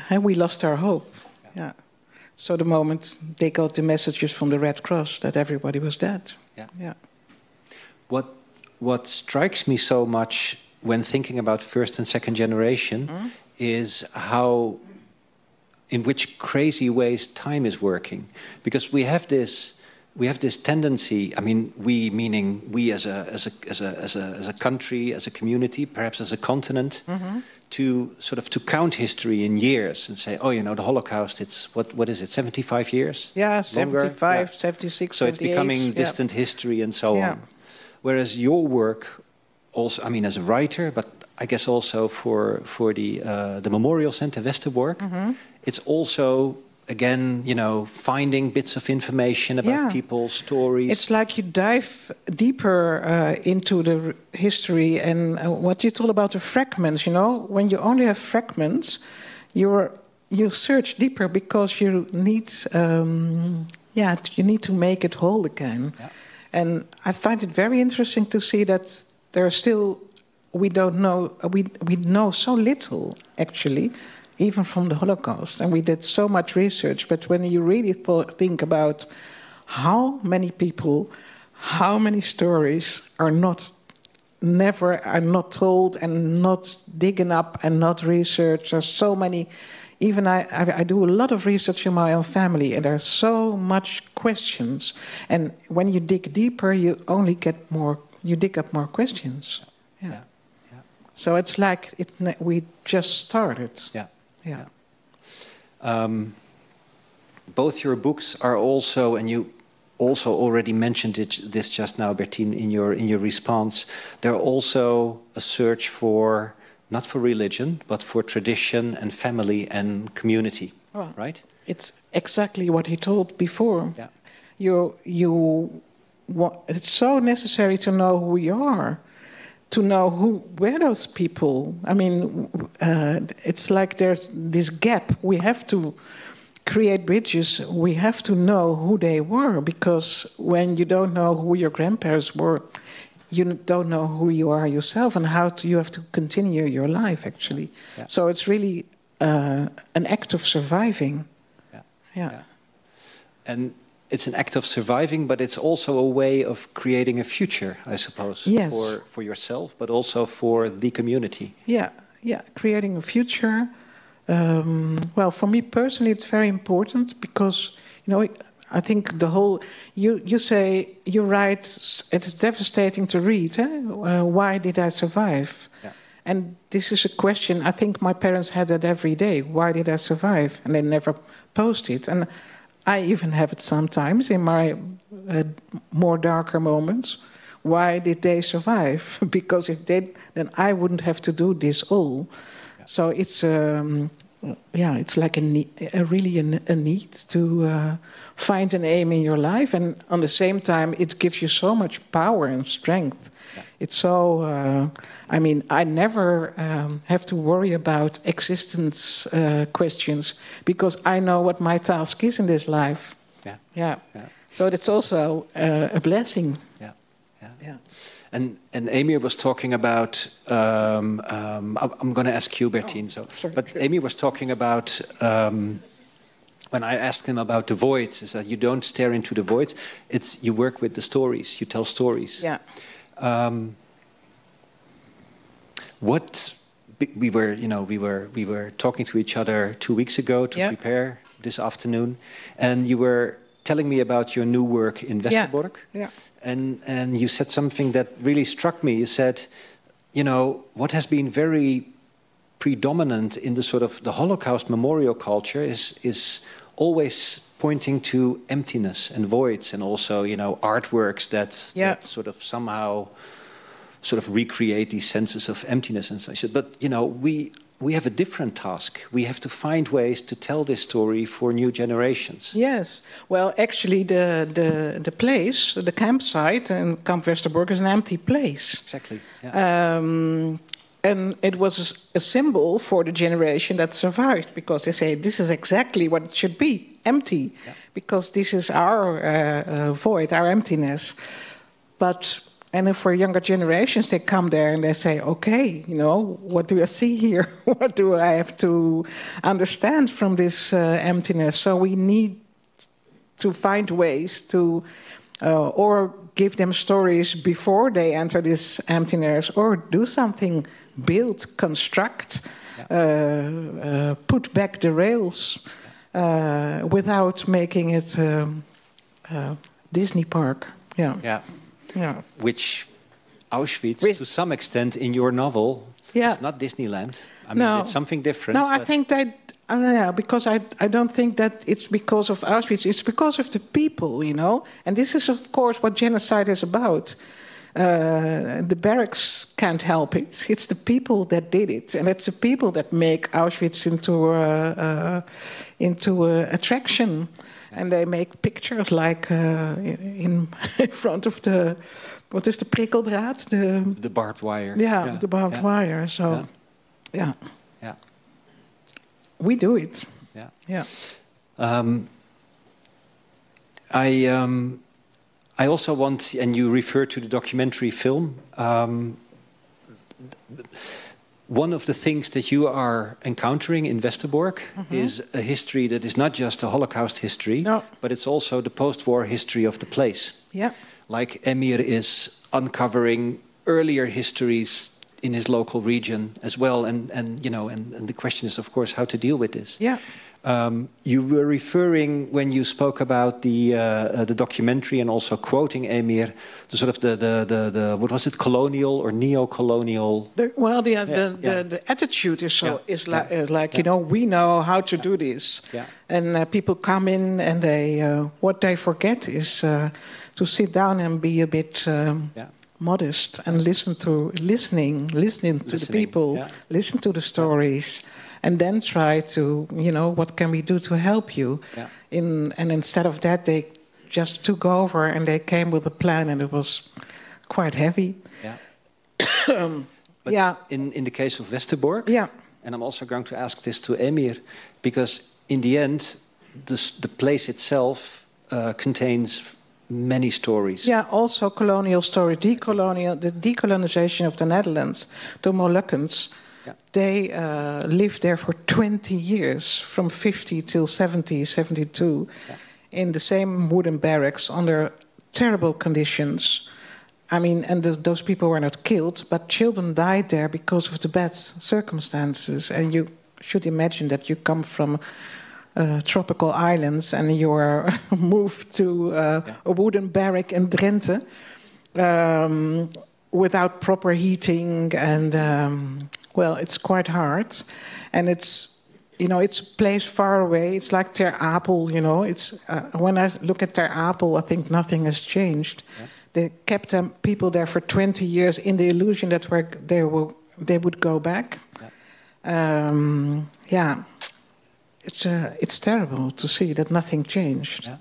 we lost our hope. Yeah. So the moment they got the messages from the Red Cross that everybody was dead. Yeah. Yeah. What strikes me so much when thinking about first and second generation is how, in which crazy ways time is working, because we have this tendency. I mean, we meaning we as a country, as a community, perhaps as a continent, to sort of to count history in years and say, oh, you know, the Holocaust, it's what is it, 75 years? Yeah, longer? 75, yeah. 76, so it's becoming distant history and so on. Whereas your work also, I mean, as a writer, but I guess also for the Memorial Center Westerbork, it's also, again, you know, finding bits of information about people's stories. It's like you dive deeper into the history, and what you told about the fragments, you know, when you only have fragments, you search deeper because you need to make it whole again. Yeah. And I find it very interesting to see that there are still, we know so little, actually, even from the Holocaust. And we did so much research, but when you really think about how many people, how many stories are not told and not digging up and not researched. There's so many. Even I do a lot of research in my own family, and there's so much questions. And when you dig deeper, you only get more. You dig up more questions. Yeah. So it's like we just started. Yeah. Both your books are also, and you also already mentioned this just now, Bertien, in your response. They're also a search for, not for religion, but for tradition and family and community, right? It's exactly what he told before. Yeah. It's so necessary to know who we are, to know where those people. I mean, it's like there's this gap. We have to create bridges. We have to know who they were, because when you don't know who your grandparents were, you don't know who you are yourself and you have to continue your life, actually. Yeah. So it's really an act of surviving. Yeah. And it's an act of surviving, but it's also a way of creating a future, I suppose, for yourself, but also for the community. Yeah, creating a future. Well, for me personally, it's very important because, you know, I think the whole, you write, it's devastating to read, why did I survive? Yeah. And this is a question, I think my parents had that every day, why did I survive? And they never post it. And I even have it sometimes in my more darker moments. Why did they survive? Because if they, then I wouldn't have to do this all. Yeah. So it's it's like really a need to find an aim in your life, and on the same time, it gives you so much power and strength. Yeah. It's so. I mean, I never have to worry about existence questions because I know what my task is in this life. Yeah. So that's also a blessing. Yeah. And Emir was talking about. I'm going to ask you, Bertien. But Emir was talking about when I asked him about the voids. Is that you don't stare into the voids? It's you work with the stories. You tell stories. Yeah. What we were talking to each other 2 weeks ago to prepare this afternoon, and you were telling me about your new work in Westerbork. Yeah. And you said something that really struck me. You said, you know, what has been very predominant in the sort of the Holocaust memorial culture is always pointing to emptiness and voids, and also, you know, artworks that sort of somehow sort of recreate these senses of emptiness and so. I said, but you know, we we have a different task. We have to find ways to tell this story for new generations. Yes. Well, actually, the place, the campsite in Kamp Westerbork is an empty place. Exactly. Yeah. And it was a symbol for the generation that survived, because they say this is exactly what it should be, empty, because this is our void, our emptiness. And if for younger generations, they come there and they say, okay, you know, what do I see here? What do I have to understand from this emptiness? So we need to find ways to, or give them stories before they enter this emptiness, or do something, build, construct, put back the rails, without making it Disney park. Yeah. Yeah. Yeah. Which Auschwitz, to some extent, in your novel, it's not Disneyland. I mean, it's something different. No, I think that, because I don't think that it's because of Auschwitz. It's because of the people, you know. And this is, of course, what genocide is about. The barracks can't help it. It's the people that did it, and it's the people that make Auschwitz into a attraction. And they make pictures like in front of the, what is the prikkeldraad? The barbed wire. Yeah, the barbed wire. So, yeah. We do it. Yeah. I also want, and you refer to the documentary film, one of the things that you are encountering in Westerbork is a history that is not just a Holocaust history, but it's also the post-war history of the place. Yeah. Like Emir is uncovering earlier histories in his local region as well, and the question is, of course, how to deal with this. Yeah. You were referring, when you spoke about the documentary, and also quoting Emir, the sort of the what was it, colonial or neo-colonial? The attitude is like you know, we know how to do this, and people come in and they what they forget is to sit down and be a bit modest and listen to the people, listen to the stories. And then try to, you know, what can we do to help you? And instead of that, they just took over and they came with a plan, and it was quite heavy. But in the case of Westerbork, and I'm also going to ask this to Emir, because in the end, the place itself contains many stories. Yeah, also colonial stories, the decolonization of the Netherlands, the Moluccans. They lived there for 20 years, from 50 till 70, 72, in the same wooden barracks under terrible conditions. I mean, and those people were not killed, but children died there because of the bad circumstances. And you should imagine that you come from tropical islands and you are moved to a wooden barrack in Drenthe without proper heating and... well, it's quite hard, and it's, you know, it's a place far away. It's like Ter Apel, you know. It's when I look at Ter Apel, I think nothing has changed. They kept people there for 20 years in the illusion that they would go back. It's terrible to see that nothing changed.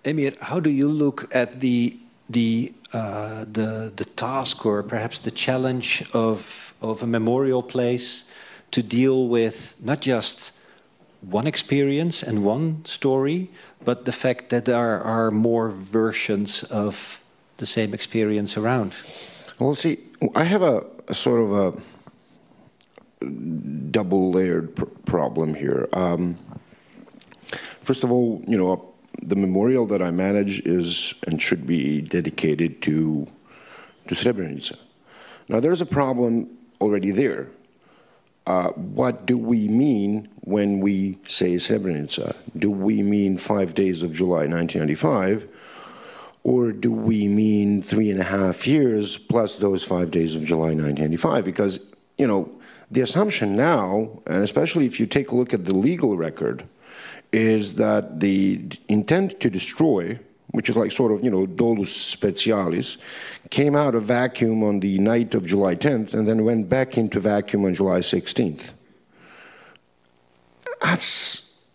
Emir, how do you look at the task, or perhaps the challenge of a memorial place to deal with not just one experience and one story, but the fact that there are more versions of the same experience around? Well, see, I have a sort of a double-layered problem here. First of all, you know, the memorial that I manage is and should be dedicated to Srebrenica. Now, there's a problem already there. What do we mean when we say Srebrenica? Do we mean 5 days of July 1995? Or do we mean 3.5 years plus those 5 days of July 1995? Because, you know, the assumption now, and especially if you take a look at the legal record, is that the intent to destroy, which is like sort of, you know, dolus specialis, came out of vacuum on the night of July 10th and then went back into vacuum on July 16th. that's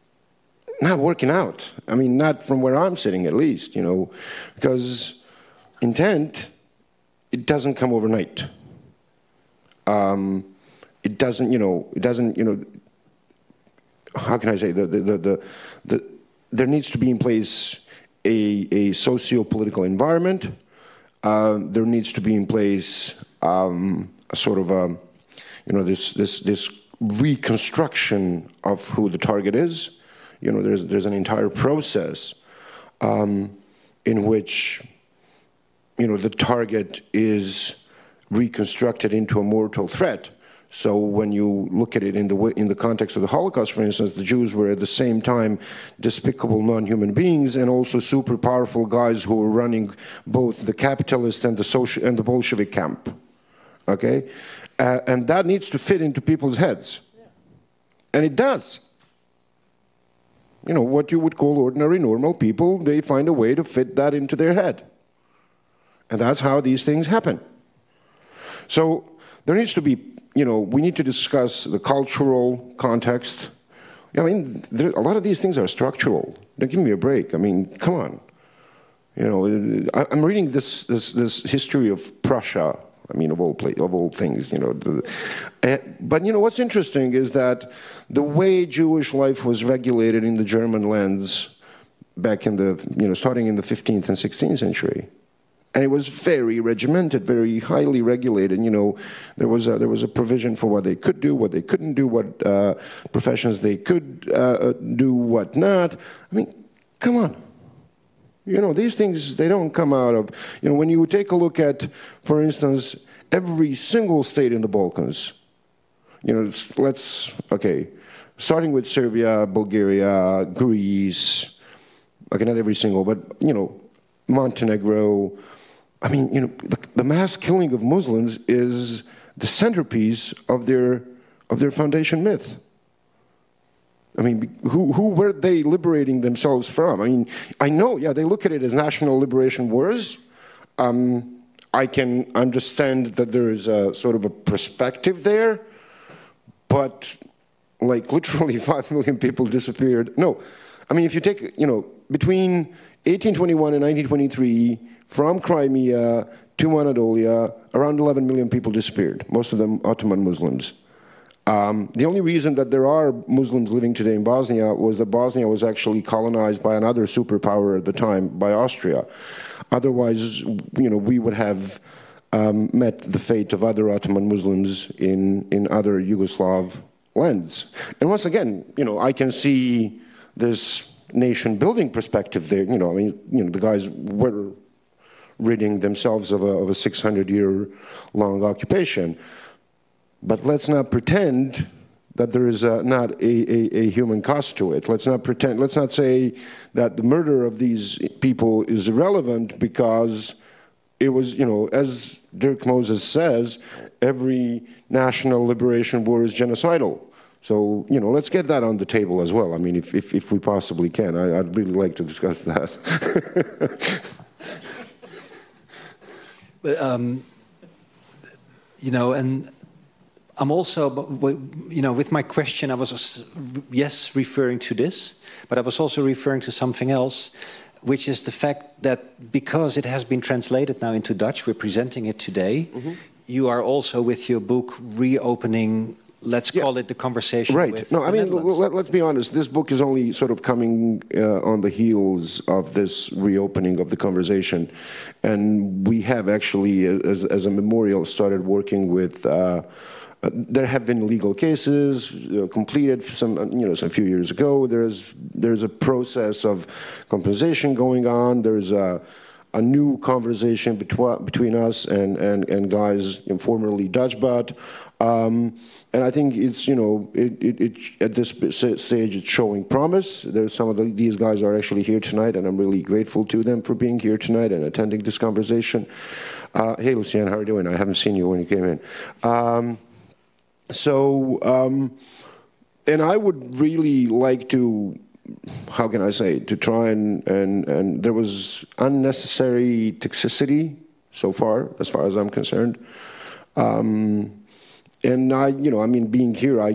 not working out. I mean, not from where I'm sitting, at least, you know, because intent, it doesn't come overnight. It doesn't, you know, how can I say, there needs to be in place a socio-political environment. There needs to be in place a sort of a, you know, this reconstruction of who the target is. You know, there's an entire process in which, you know, the target is reconstructed into a mortal threat. So when you look at it in the context of the Holocaust, for instance, the Jews were at the same time despicable non-human beings and also super powerful guys who were running both the capitalist and the Bolshevik camp. Okay, and that needs to fit into people's heads, and it does. You know, what you would call ordinary, normal people, they find a way to fit that into their head, and that's how these things happen. So there needs to be, you know, we need to discuss the cultural context. I mean, a lot of these things are structural. Don't give me a break. I mean, come on. You know, I'm reading this history of Prussia. I mean, of all things, you know. But you know, what's interesting is that the way Jewish life was regulated in the German lands back in the, you know, starting in the 15th and 16th century. And it was very regimented, very highly regulated. You know, there was a provision for what they could do, what they couldn't do, what professions they could do, what not. I mean, come on. You know, these things, they don't come out of, you know, when you take a look at, for instance, every single state in the Balkans, you know, starting with Serbia, Bulgaria, Greece, okay, not every single, but, you know, Montenegro. I mean, you know, the mass killing of Muslims is the centerpiece of their foundation myth. I mean, who were they liberating themselves from? I mean, I know, yeah, they look at it as national liberation wars. I can understand that there is a sort of a perspective there, but like literally 5 million people disappeared. No, I mean, if you take, you know, between 1821 and 1923, from Crimea to Anatolia, around 11 million people disappeared, most of them Ottoman Muslims. The only reason that there are Muslims living today in Bosnia was that Bosnia was actually colonized by another superpower at the time, by Austria. Otherwise, you know, we would have met the fate of other Ottoman Muslims in other Yugoslav lands. And once again, you know, I can see this nation-building perspective there. You know, I mean, you know, the guys were ridding themselves of a 600-year-long occupation. But let's not pretend that there is not a human cost to it. Let's not pretend, let's not say that the murder of these people is irrelevant because it was, you know, as Dirk Moses says, every national liberation war is genocidal. So, you know, let's get that on the table as well. I mean, if we possibly can. I'd really like to discuss that. But, you know, and I'm also, you know, with my question, I was, yes, referring to this, but I was also referring to something else, which is the fact that because it has been translated now into Dutch, we're presenting it today, you are also with your book reopening, let's call it the conversation with No, I mean, Netherlands. let's be honest, this book is only sort of coming on the heels of this reopening of the conversation. And we have actually, as a memorial, started working with there have been legal cases completed some few years ago. There's a process of compensation going on. There's a new conversation between us and guys formerly Dutch, but and I think it's, you know, at this stage it's showing promise. There's some of these guys are actually here tonight, and I'm really grateful to them for being here tonight and attending this conversation. Hey, Lucian, how are you doing? I haven't seen you when you came in. And I would really like to, how can I say, to try and there was unnecessary toxicity so far as I'm concerned. And I, you know, I mean, being here, I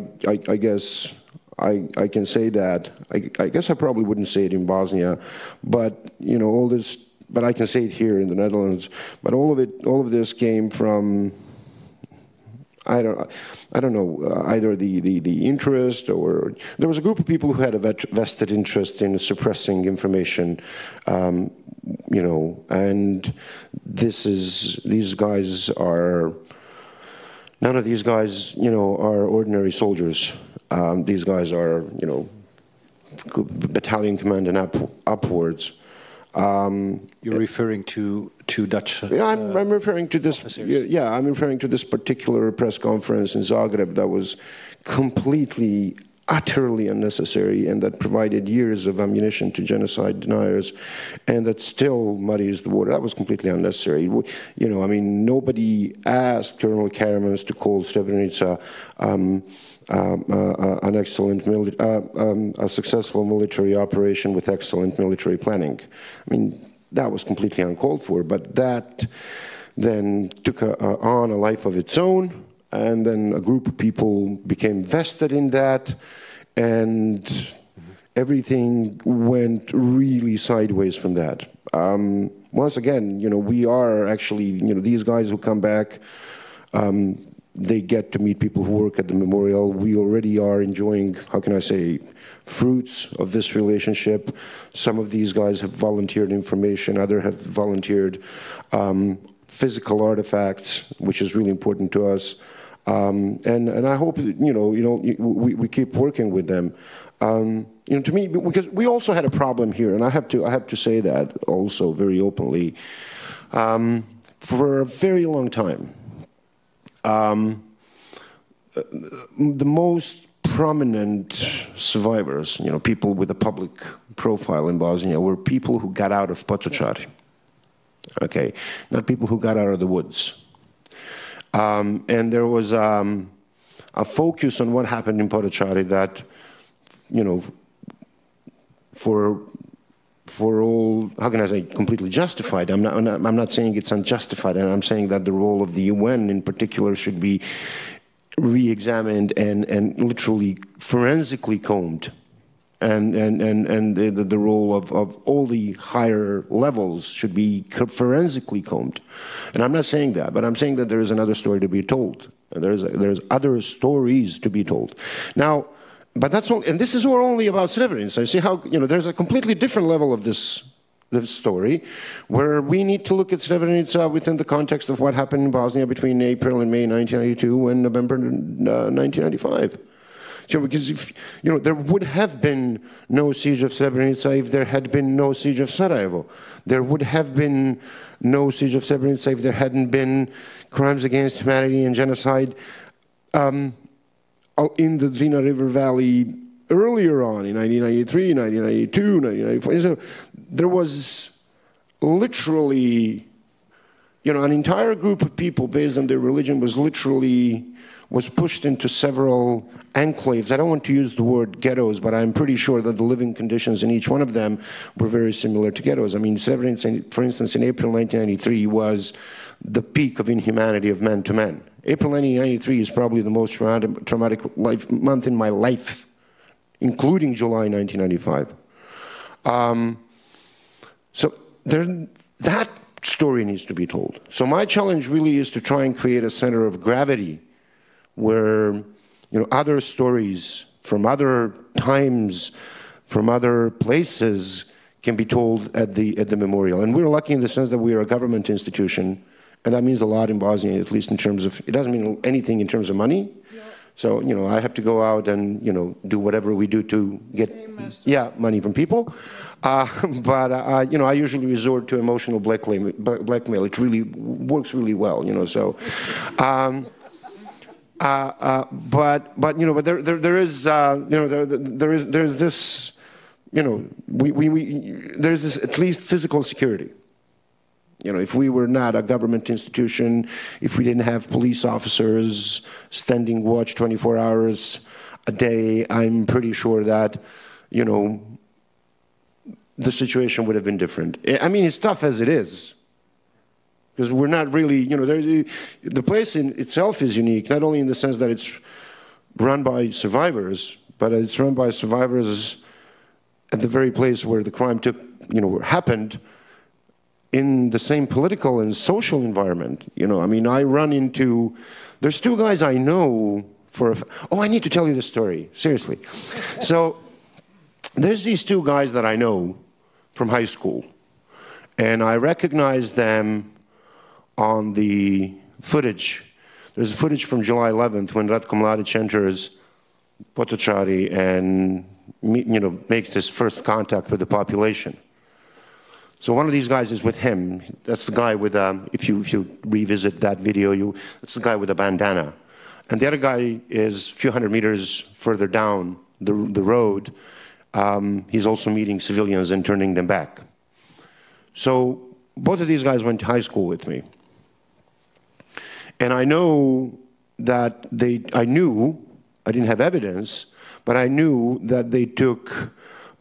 guess I can say that. I guess I probably wouldn't say it in Bosnia, but you know, all this. But I can say it here in the Netherlands. But all of this came from, I don't know, either the interest, or there was a group of people who had a vested interest in suppressing information, you know, and these guys are, none of these guys, you know, are ordinary soldiers. These guys are, you know, battalion command and upwards. You're referring to Dutch. Yeah, I'm referring to this. Officers. Yeah, I'm referring to this particular press conference in Zagreb that was completely, utterly unnecessary, and that provided years of ammunition to genocide deniers, and that still muddies the water. That was completely unnecessary. You know, I mean, nobody asked Colonel Karamans to call Srebrenica an excellent, a successful military operation with excellent military planning. I mean, that was completely uncalled for, but that then took on a life of its own, and then a group of people became vested in that, and everything went really sideways from that. Once again, you know, we are actually, you know, these guys who come back, they get to meet people who work at the memorial. We already are enjoying, how can I say, fruits of this relationship. Some of these guys have volunteered information, others have volunteered physical artifacts, which is really important to us. And I hope that, you know, we keep working with them. You know, to me, because we also had a problem here, and I have to say that also very openly, for a very long time. The most prominent survivors, you know, people with a public profile in Bosnia, were people who got out of Potočari. Okay, not people who got out of the woods. And there was a focus on what happened in Potočari that, you know, for all, how can I say, completely justified. I'm not saying it's unjustified, and I'm saying that the role of the UN in particular should be re-examined and literally forensically combed, and the role of all the higher levels should be forensically combed. And I'm not saying that, but I'm saying that there is another story to be told. There's other stories to be told. Now, but that's all, and this is only about Srebrenica. You see how, you know, there's a completely different level of this story, where we need to look at Srebrenica within the context of what happened in Bosnia between April and May 1992 and November 1995. So, because if, you know, there would have been no siege of Srebrenica if there had been no siege of Sarajevo. There would have been no siege of Srebrenica if there hadn't been crimes against humanity and genocide in the Drina River Valley earlier on in 1993, 1992, 1994. So there was literally, you know, an entire group of people based on their religion was pushed into several enclaves. I don't want to use the word ghettos, but I'm pretty sure that the living conditions in each one of them were very similar to ghettos. I mean, Srebrenica, for instance, in April 1993 was the peak of inhumanity of man to man. April 1993 is probably the most traumatic month in my life, including July 1995. So that story needs to be told. So my challenge really is to try and create a center of gravity where, you know, other stories from other times, from other places can be told at the memorial. And we're lucky in the sense that we are a government institution, and that means a lot in Bosnia, at least in terms of, it doesn't mean anything in terms of money. Yeah. So, you know, I have to go out and, you know, do whatever we do to get, money from people. But you know, I usually resort to emotional blackmail. It really works really well, you know, so. But you know, but there is, you know, there's this, you know, there's this at least physical security. You know, if we were not a government institution, if we didn't have police officers standing watch 24 hours a day, I'm pretty sure that, you know, the situation would have been different. I mean, it's tough as it is, because we're not really, you know, the place in itself is unique, not only in the sense that it's run by survivors, but it's run by survivors at the very place where the crime happened, in the same political and social environment. I mean, I run into, there's two guys I know I need to tell you this story, seriously. So, there's these two guys that I know from high school, and I recognize them on the footage. There's footage from July 11th when Ratko Mladić enters Potočari and makes his first contact with the population. So one of these guys is with him. That's the guy with, if you revisit that video, that's the guy with the bandana. And the other guy is a few hundred meters further down the road. He's also meeting civilians and turning them back. So both of these guys went to high school with me. And I know that I didn't have evidence, but I knew that they took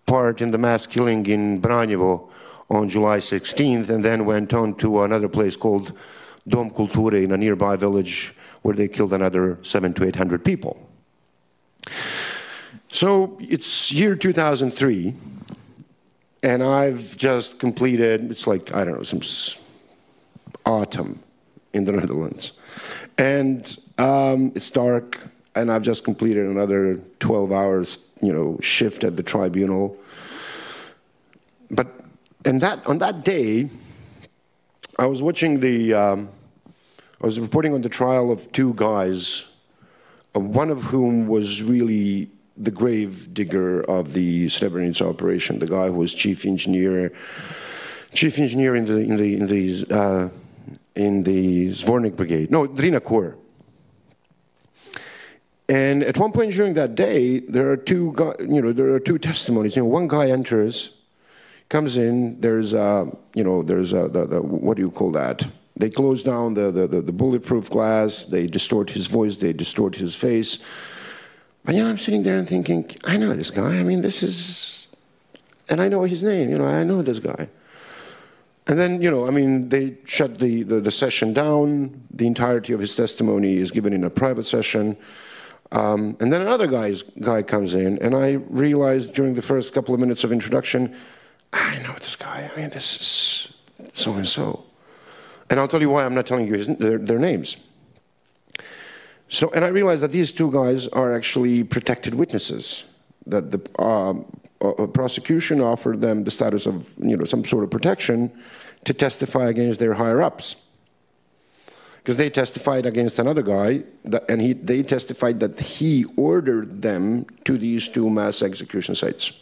part in the mass killing in Branjevo on July 16th, and then went on to another place called Dom Kulture in a nearby village where they killed another 700 to 800 people. So it's year 2003, and I've just completed, it's like, I don't know, some autumn in the Netherlands. And it's dark, and I've just completed another 12 hours, shift at the tribunal. But on that day, I was watching I was reporting on the trial of two guys, one of whom was really the grave digger of the Srebrenica operation, the guy who was chief engineer in the Zvornik brigade, no, Drina Corps. And at one point during that day, there are two testimonies. One guy enters, comes in. There's what do you call that? They close down the bulletproof glass. They distort his voice. They distort his face. But I'm sitting there and thinking, I know this guy. I mean, and I know his name. I know this guy. And then they shut the session down. The entirety of his testimony is given in a private session. And then another guy comes in, and I realized during the first couple of minutes of introduction, I know this guy. I mean, this is so-and-so. And I'll tell you why I'm not telling you their names. So, and I realized that these two guys are actually protected witnesses, that the prosecution offered them the status of, some sort of protection to testify against their higher-ups. Because they testified against another guy, they testified that he ordered them to these two mass execution sites.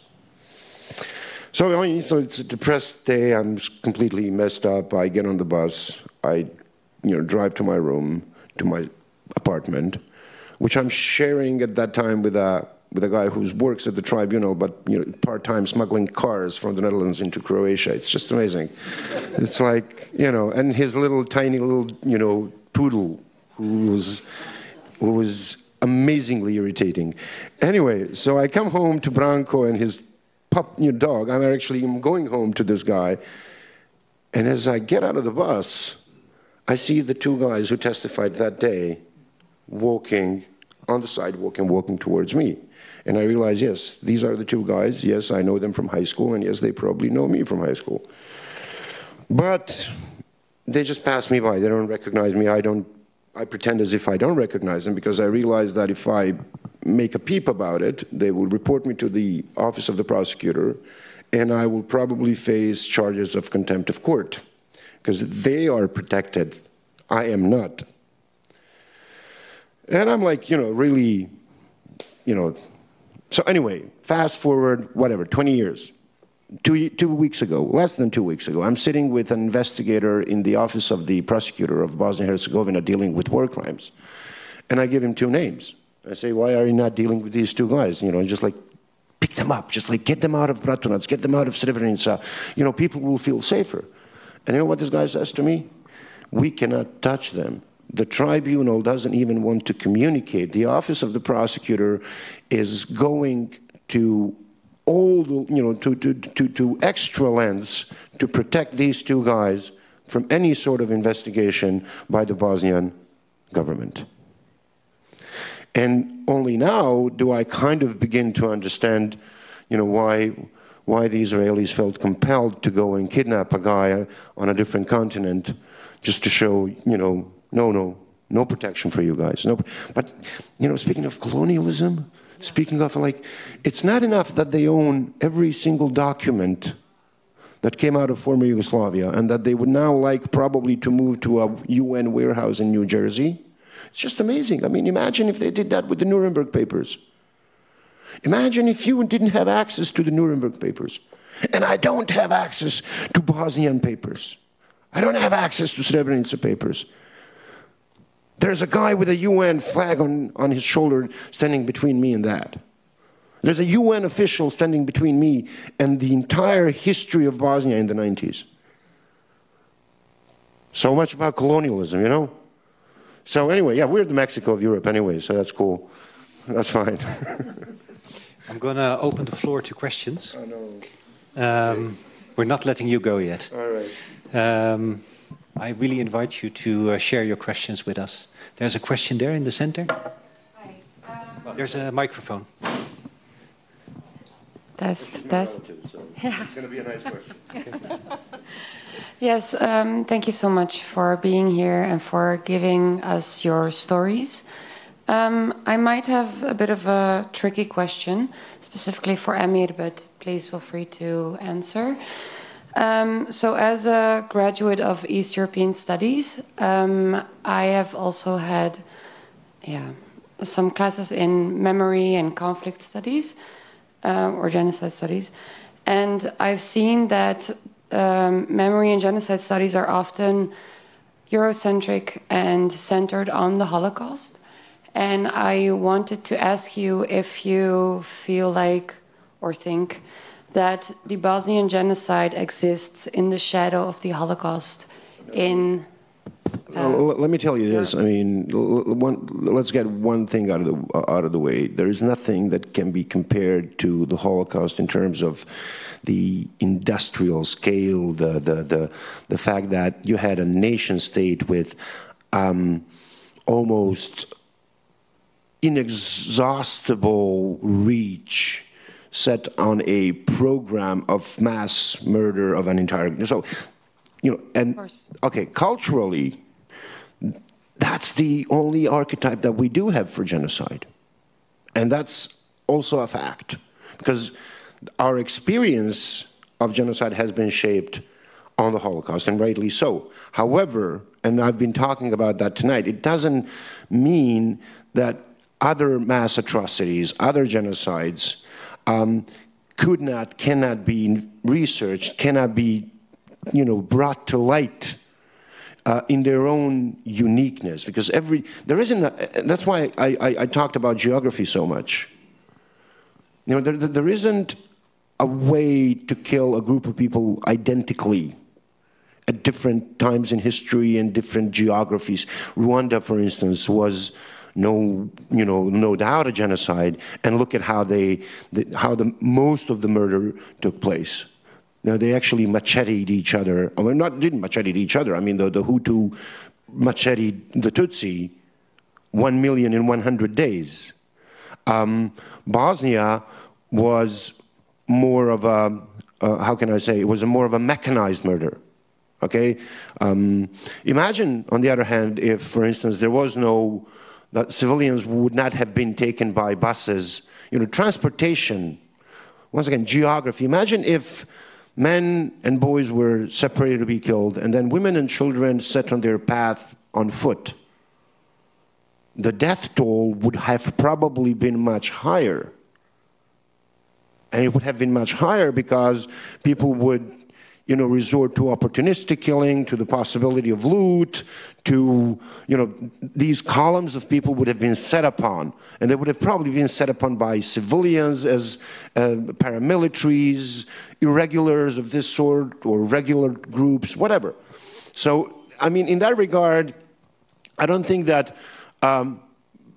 So it's a depressed day. I'm completely messed up. I get on the bus. I, drive to my room, to my apartment, which I'm sharing at that time with a guy who works at the tribunal, but part-time smuggling cars from the Netherlands into Croatia. It's just amazing. It's like, and his tiny little poodle who was amazingly irritating. Anyway, so I come home to Branko and his dog. I'm going home to this guy, and as I get out of the bus, I see the two guys who testified that day walking on the sidewalk and walking towards me. And I realize, yes, these are the two guys. Yes, I know them from high school, and yes, they probably know me from high school. But they just pass me by. They don't recognize me. I pretend as if I don't recognize them, because I realize that if I make a peep about it, they will report me to the office of the prosecutor, and I will probably face charges of contempt of court, because they are protected. I am not. And I'm like, really, So anyway, fast forward, 20 years. 2 weeks ago, less than 2 weeks ago, I'm sitting with an investigator in the office of the prosecutor of Bosnia-Herzegovina dealing with war crimes. And I give him two names. I say, why are you not dealing with these two guys? Just like, pick them up. Just like, get them out of Bratunac, get them out of Srebrenica. People will feel safer. And you know what this guy says to me? We cannot touch them. The tribunal doesn't even want to communicate. The office of the prosecutor is going to to extra lengths to protect these two guys from any sort of investigation by the Bosnian government. And only now do I kind of begin to understand, you know, why the Israelis felt compelled to go and kidnap a guy on a different continent just to show, you know, no protection for you guys. No, but, you know, speaking of colonialism, speaking of, like, it's not enough that they own every single document that came out of former Yugoslavia and that they would now like probably to move to a UN warehouse in New Jersey. It's just amazing. I mean, imagine if they did that with the Nuremberg papers. Imagine if you didn't have access to the Nuremberg papers. And I don't have access to Bosnian papers. I don't have access to Srebrenica papers. There's a guy with a UN flag on his shoulder standing between me and that. There's a UN official standing between me and the entire history of Bosnia in the 90s. So much about colonialism, you know? So anyway, yeah, we're the Mexico of Europe anyway, so that's cool. That's fine. I'm going to open the floor to questions. Oh, no. We're not letting you go yet. All right. I really invite you to share your questions with us. There's a question there in the center. Hi. There's a microphone. Test. So it's going to be a nice question. Okay. Yes, thank you so much for being here and for giving us your stories. I might have a bit of a tricky question, specifically for Emir, but please feel free to answer. So as a graduate of East European Studies, I have also had some classes in memory and conflict studies, or genocide studies. And I've seen that memory and genocide studies are often Eurocentric and centered on the Holocaust. And I wanted to ask you if you feel like or think that the Bosnian genocide exists in the shadow of the Holocaust in... let me tell you this. I mean, let's get one thing out of the way. There is nothing that can be compared to the Holocaust in terms of the industrial scale, the fact that you had a nation state with almost inexhaustible reach set on a program of mass murder of an entire... So, you know, and, okay, culturally, that's the only archetype that we do have for genocide. And that's also a fact, because our experience of genocide has been shaped on the Holocaust, and rightly so. However, and I've been talking about that tonight, it doesn't mean that other mass atrocities, other genocides, cannot be researched, cannot be, you know, brought to light in their own uniqueness, because that's why I talked about geography so much. You know, there isn't a way to kill a group of people identically at different times in history and different geographies. Rwanda, for instance, was no doubt a genocide, and look at how most of the murder took place. Now, they actually macheted each other. I mean, didn't machete each other. I mean, the Hutu macheted the Tutsi 1 million in 100 days. Bosnia was more of a, how can I say, it was more of a mechanized murder. Okay? Imagine, on the other hand, if, for instance, there was no, that civilians would not have been taken by buses. You know, transportation, once again, geography. Imagine if men and boys were separated to be killed, and then women and children set on their path on foot. The death toll would have probably been much higher. And it would have been much higher because people would, you know, resort to opportunistic killing, to the possibility of loot, to, you know, these columns of people would have been set upon. And they would have probably been set upon by civilians as paramilitaries, irregulars of this sort, or regular groups, whatever. So, I mean, in that regard, I don't think that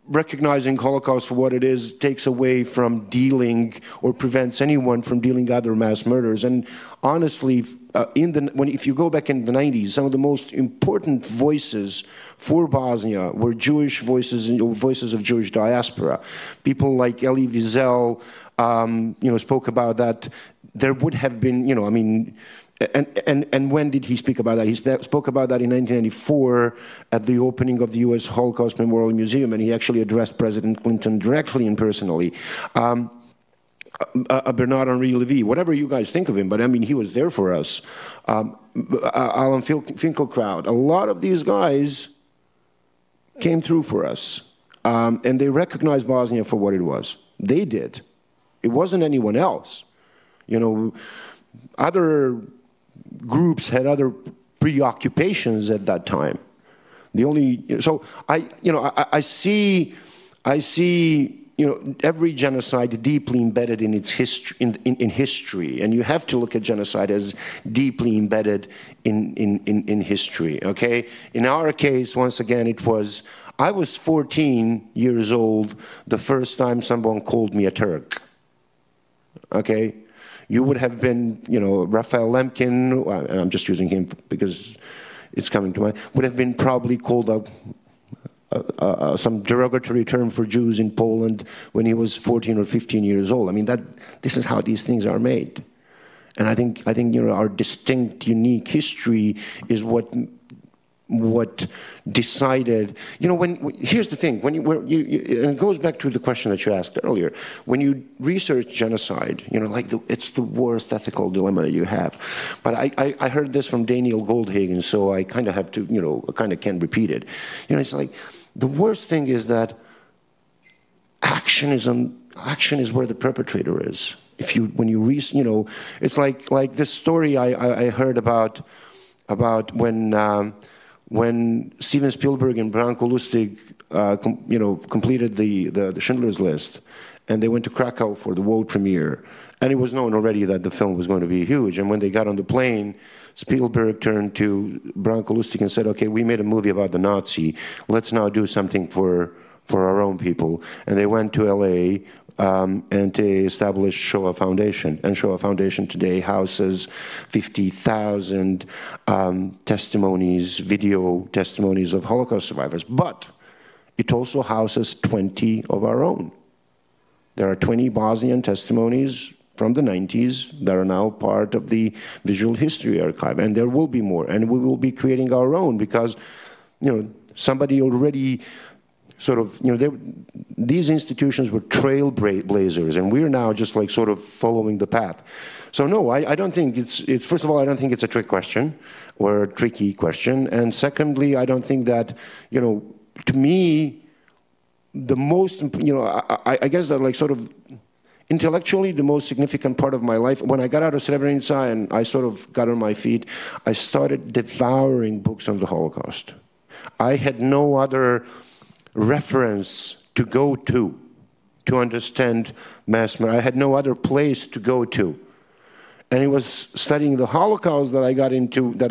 recognizing Holocaust for what it is takes away from dealing or prevents anyone from dealing other mass murders. And honestly, if you go back in the 90s, some of the most important voices for Bosnia were Jewish voices and voices of Jewish diaspora. People like Elie Wiesel, spoke about that. There would have been, I mean, and when did he speak about that? He spoke about that in 1994 at the opening of the U.S. Holocaust Memorial Museum, and he actually addressed President Clinton directly and personally. Bernard-Henri Lévy, whatever you guys think of him, but I mean, he was there for us. Alan Finkielkraut, a lot of these guys came through for us, and they recognized Bosnia for what it was. They did. It wasn't anyone else. Other groups had other preoccupations at that time. So I see every genocide deeply embedded in its history, in history, and you have to look at genocide as deeply embedded in history. Okay, in our case, once again, I was 14 years old the first time someone called me a Turk. Okay. You would have been, Raphael Lemkin, and I'm just using him because it's coming to mind, would have been probably called some derogatory term for Jews in Poland when he was 14 or 15 years old. I mean, this is how these things are made. And I think our distinct, unique history is what decided, here's the thing, and it goes back to the question that you asked earlier, when you research genocide, it's the worst ethical dilemma that you have. But I heard this from Daniel Goldhagen, so I kind of have to, I kind of can repeat it. It's like, the worst thing is that action is where the perpetrator is. It's like this story I heard about when Steven Spielberg and Branko Lustig, completed the Schindler's List, and they went to Krakow for the world premiere, and it was known already that the film was going to be huge. And when they got on the plane, Spielberg turned to Branko Lustig and said, "Okay, we made a movie about the Nazi. Let's now do something for our own people." And they went to LA. And they established Shoah Foundation. And Shoah Foundation today houses 50,000 testimonies, video testimonies of Holocaust survivors. But it also houses 20 of our own. There are 20 Bosnian testimonies from the 90s that are now part of the Visual History Archive. And there will be more. And we will be creating our own because, somebody already these institutions were trailblazers, and we're now just sort of following the path. So no, I don't think it's first of all, I don't think it's a trick question or a tricky question, and secondly, I don't think that to me the most I guess that intellectually the most significant part of my life, when I got out of Srebrenica and I sort of got on my feet, I started devouring books on the Holocaust. I had no other reference to go to understand mass murder. I had no other place to go to. And it was studying the Holocaust that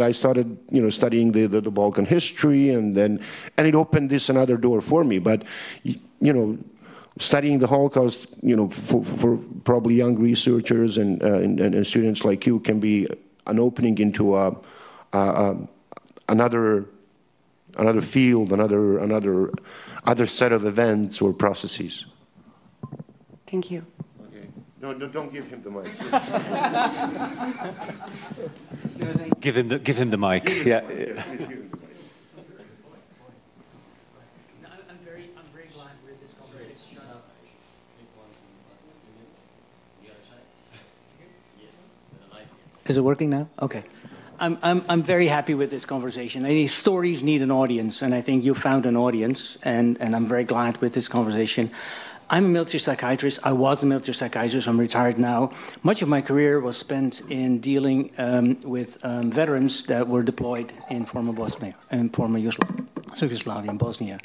I started, studying the Balkan history, and it opened another door for me. But, studying the Holocaust, for probably young researchers and students like you can be an opening into another field, another set of events or processes. Thank you. Okay. No, don't give him the mic. Give him the mic. Yeah. I'm very glad with this conversation. Is it working now? Okay. I'm very happy with this conversation. These stories need an audience, and I think you found an audience, and I'm very glad with this conversation. I'm a military psychiatrist. I was a military psychiatrist. I'm retired now. Much of my career was spent in dealing with veterans that were deployed in former Bosnia, in former Yugoslavia and Bosnia.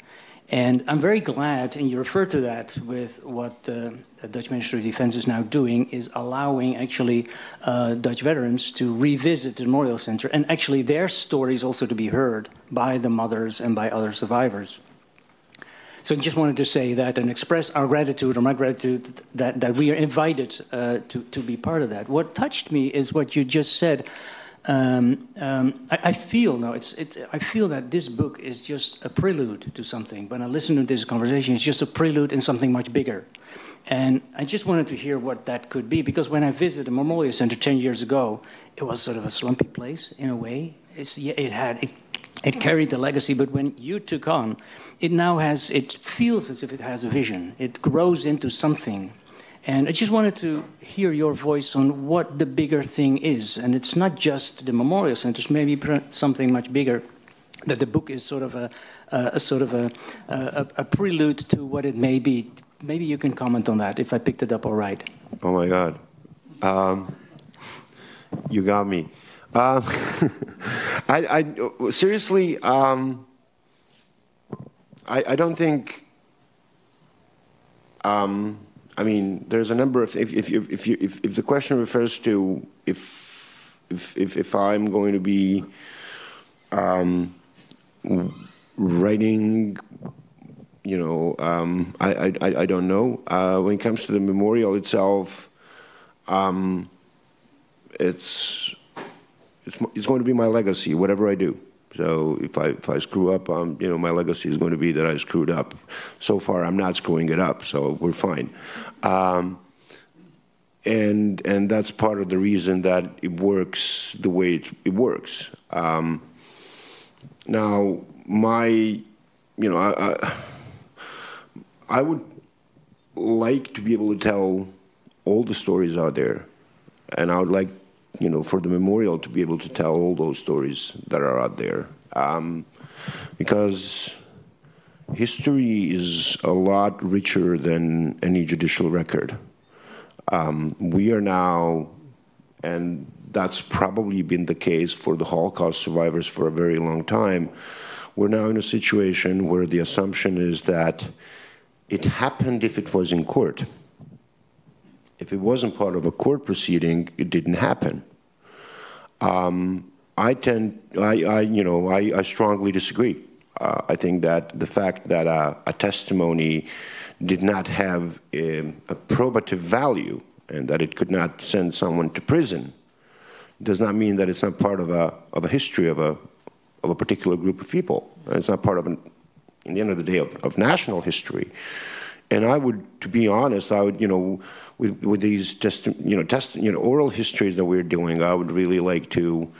And I'm very glad, and you referred to that with what the Dutch Ministry of Defense is now doing, is allowing actually Dutch veterans to revisit the Memorial Center and actually their stories also to be heard by the mothers and by other survivors. So I just wanted to say that and express our gratitude, or my gratitude, that we are invited to be part of that. What touched me is what you just said. I feel that this book is just a prelude to something. When I listen to this conversation, it's just a prelude in something much bigger. And I just wanted to hear what that could be, because when I visited the Memorial Center 10 years ago, it was sort of a slumpy place in a way. It carried the legacy, but when you took on, it feels as if it has a vision. It grows into something. And I just wanted to hear your voice on what the bigger thing is. And it's not just the Memorial Center, it's maybe something much bigger, that the book is sort of a prelude to what it may be. Maybe you can comment on that, if I picked it up all right. Oh my God. You got me. Seriously, I don't think. I mean, there's a number of. If the question refers to if I'm going to be writing, you know, I don't know. When it comes to the memorial itself, it's going to be my legacy, whatever I do. So if I screw up, you know, my legacy is going to be that I screwed up. So far, I'm not screwing it up, so we're fine. And that's part of the reason that it works the way it works. Now, I would like to be able to tell all the stories out there, and I would like, you know, for the memorial to be able to tell all those stories that are out there, because history is a lot richer than any judicial record. We are now, and that's probably been the case for the Holocaust survivors for a very long time, we're now in a situation where the assumption is that it happened if it was in court. If it wasn't part of a court proceeding, it didn't happen. I strongly disagree. I think that the fact that a testimony did not have a probative value and that it could not send someone to prison does not mean that it's not part of a history of a particular group of people. And it's not part of, in the end of the day, of national history. And I would, to be honest, I would, you know, with these oral histories that we're doing, I would really like to,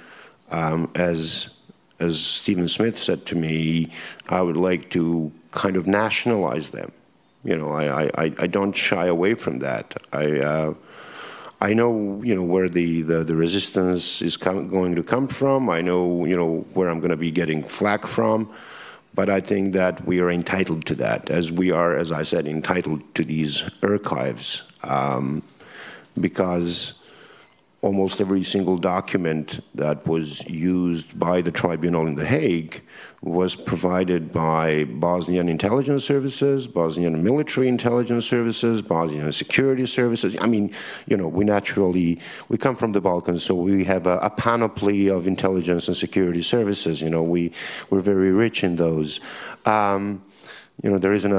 as Stephen Smith said to me, I would like to kind of nationalize them. You know, I don't shy away from that. I know, you know, where the resistance is going to come from. I know, you know, where I'm going to be getting flack from. But I think that we are entitled to that, as we are, as I said, entitled to these archives, because almost every single document that was used by the tribunal in The Hague was provided by Bosnian intelligence services, Bosnian military intelligence services, Bosnian security services. I mean, you know, we come from the Balkans, so we have a panoply of intelligence and security services. You know, we're very rich in those. You know, there isn't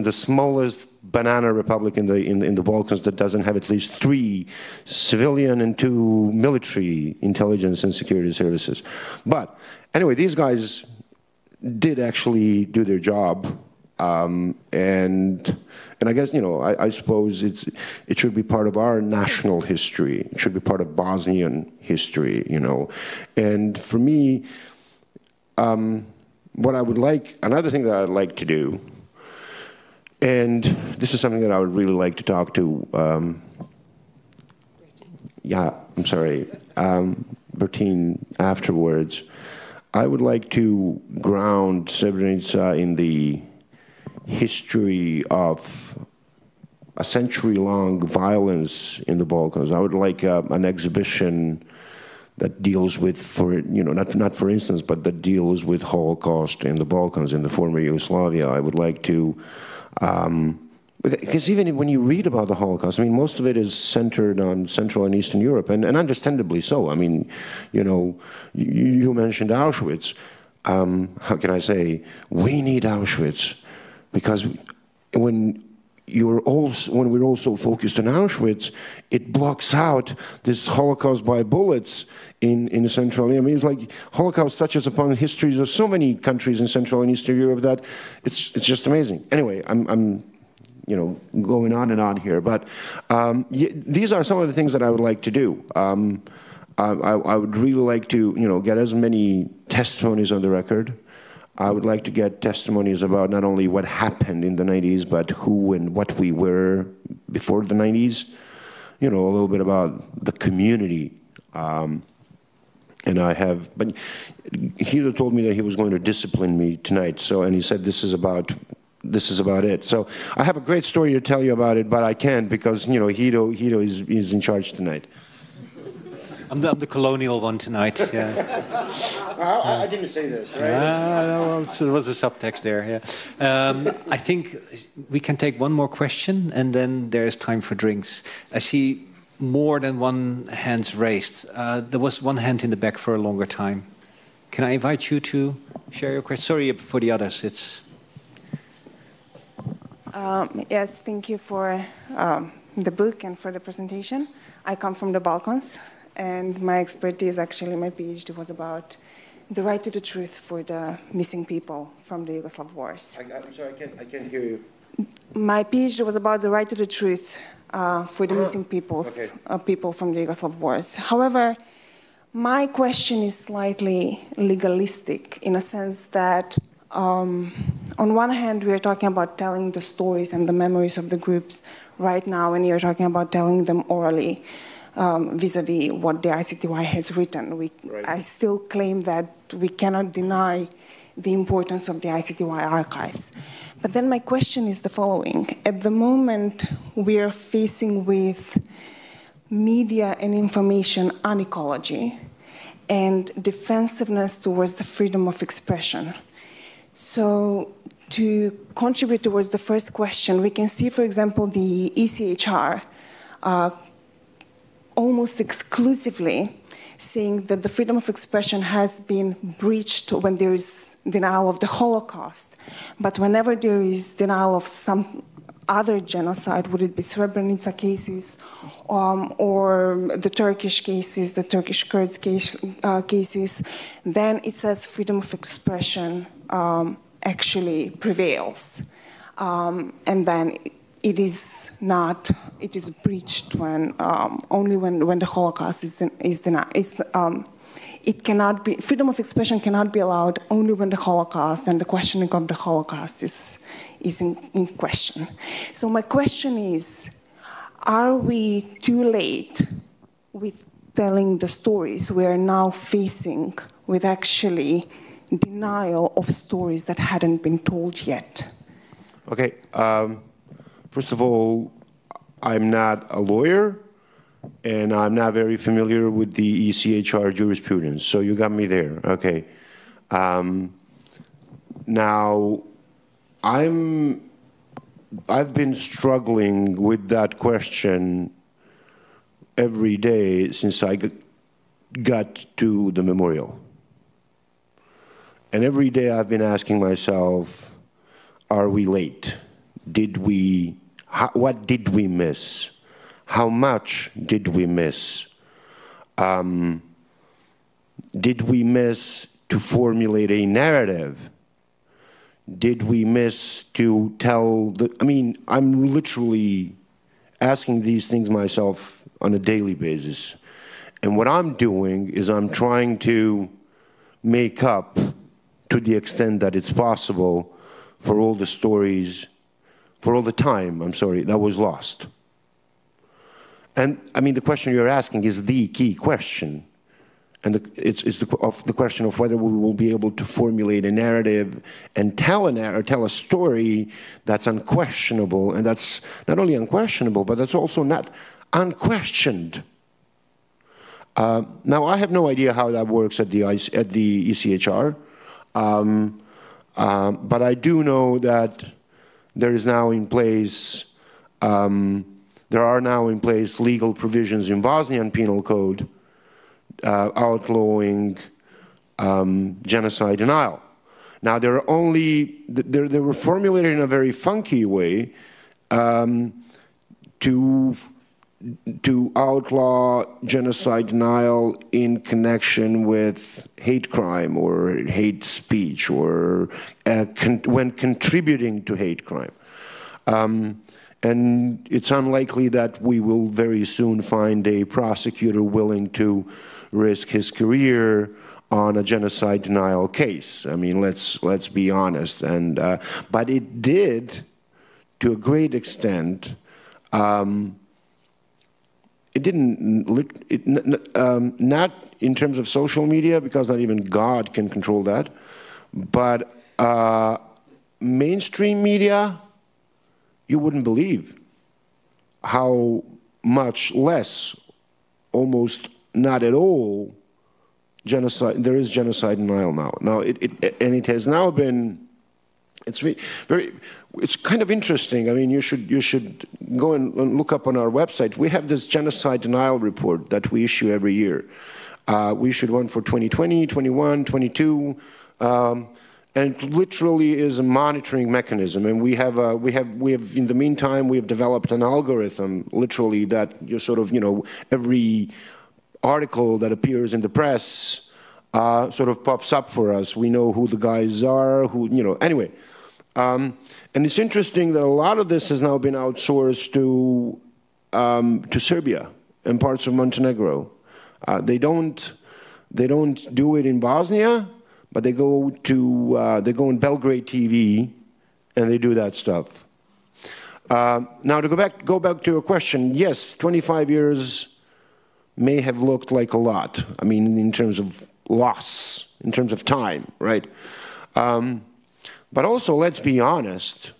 the smallest banana republic in the Balkans that doesn't have at least 3 civilian and 2 military intelligence and security services. But anyway, these guys did actually do their job, and I guess, you know, I suppose it should be part of our national history. It should be part of Bosnian history, you know. And for me, what I would like, another thing that I'd like to do, and this is something that I would really like to talk to, Bertien afterwards. I would like to ground Srebrenica in the history of a century-long violence in the Balkans. I would like an exhibition that deals with, not for instance, but that deals with Holocaust in the Balkans, in the former Yugoslavia. I would like to, because even when you read about the Holocaust, I mean, most of it is centered on Central and Eastern Europe, and understandably so. I mean, you know, you mentioned Auschwitz. how can I say, we need Auschwitz, because when we're all so focused on Auschwitz, it blocks out this Holocaust by bullets in Central. I mean, it's like Holocaust touches upon histories of so many countries in Central and Eastern Europe that it's just amazing. Anyway, I'm you know, going on and on here, but these are some of the things that I would like to do. I would really like to, you know, get as many testimonies on the record. I would like to get testimonies about not only what happened in the 90s, but who and what we were before the 90s. You know, a little bit about the community. And I have, but Guido told me that he was going to discipline me tonight. So, and he said this is about it. So I have a great story to tell you about it, but I can't because, you know, Guido is in charge tonight. I'm the colonial one tonight. Yeah. I didn't say this, right? Well, there was a subtext there. Yeah. I think we can take one more question, and then there is time for drinks. I see more than one hands raised. There was one hand in the back for a longer time. Can I invite you to share your question? Sorry for the others. It's. Yes, thank you for the book and for the presentation. I come from the Balkans. And my expertise, actually, my PhD was about the right to the truth for the missing people from the Yugoslav wars. I'm sorry, I can't hear you. My PhD was about the right to the truth for the missing people from the Yugoslav wars. However, my question is slightly legalistic in a sense that, on one hand, we are talking about telling the stories and the memories of the groups right now, and you're talking about telling them orally. Vis-a-vis what the ICTY has written. I still claim that we cannot deny the importance of the ICTY archives. But then my question is the following. At the moment, we are facing with media and information anecology and defensiveness towards the freedom of expression. So to contribute towards the first question, we can see, for example, the ECHR almost exclusively saying that the freedom of expression has been breached when there is denial of the Holocaust. But whenever there is denial of some other genocide, would it be Srebrenica cases or the Turkish cases, the Turkish Kurds cases, then it says freedom of expression actually prevails. And then it is breached when only when the Holocaust is denied. It cannot be, freedom of expression cannot be allowed only when the Holocaust and the questioning of the Holocaust is in question. So my question is, are we too late with telling the stories we are now facing with actually denial of stories that hadn't been told yet? Okay. First of all, I'm not a lawyer, and I'm not very familiar with the ECHR jurisprudence, so you got me there. Okay. Now, I've been struggling with that question every day since I got to the memorial. And every day I've been asking myself, are we late? What did we miss? How much did we miss? Did we miss to formulate a narrative? Did we miss to tell I mean, I'm literally asking these things myself on a daily basis. And what I'm doing is I'm trying to make up to the extent that it's possible for all the stories, for all the time, I'm sorry, that was lost. And I mean, the question you're asking is the key question. And it's the question of whether we will be able to formulate a narrative and tell a story that's unquestionable, and that's not only unquestionable, but that's also not unquestioned. Now, I have no idea how that works at the ECHR, but I do know that there is now in place, there are now in place legal provisions in Bosnian Penal Code outlawing genocide denial. Now, they were formulated in a very funky way to outlaw genocide denial in connection with hate crime or hate speech or when contributing to hate crime. And it's unlikely that we will very soon find a prosecutor willing to risk his career on a genocide denial case. I mean, let's be honest. And but it did, to a great extent. It didn't. Not in terms of social media, because not even God can control that. But mainstream media, you wouldn't believe how much less, almost not at all, genocide. There is genocide denial now. Now it has now been. It's very. It's kind of interesting. I mean, you should go and look up on our website. We have this genocide denial report that we issue every year. We issued one for 2020, 21, 22, and it literally is a monitoring mechanism. And we have in the meantime we have developed an algorithm, literally, that you sort of, every article that appears in the press sort of pops up for us. We know who the guys are, anyway. And it's interesting that a lot of this has now been outsourced to Serbia and parts of Montenegro. They don't do it in Bosnia, but they go in Belgrade TV, and they do that stuff. Now to go back to your question, yes, 25 years may have looked like a lot. I mean, in terms of loss, in terms of time, right? But also, let's be honest,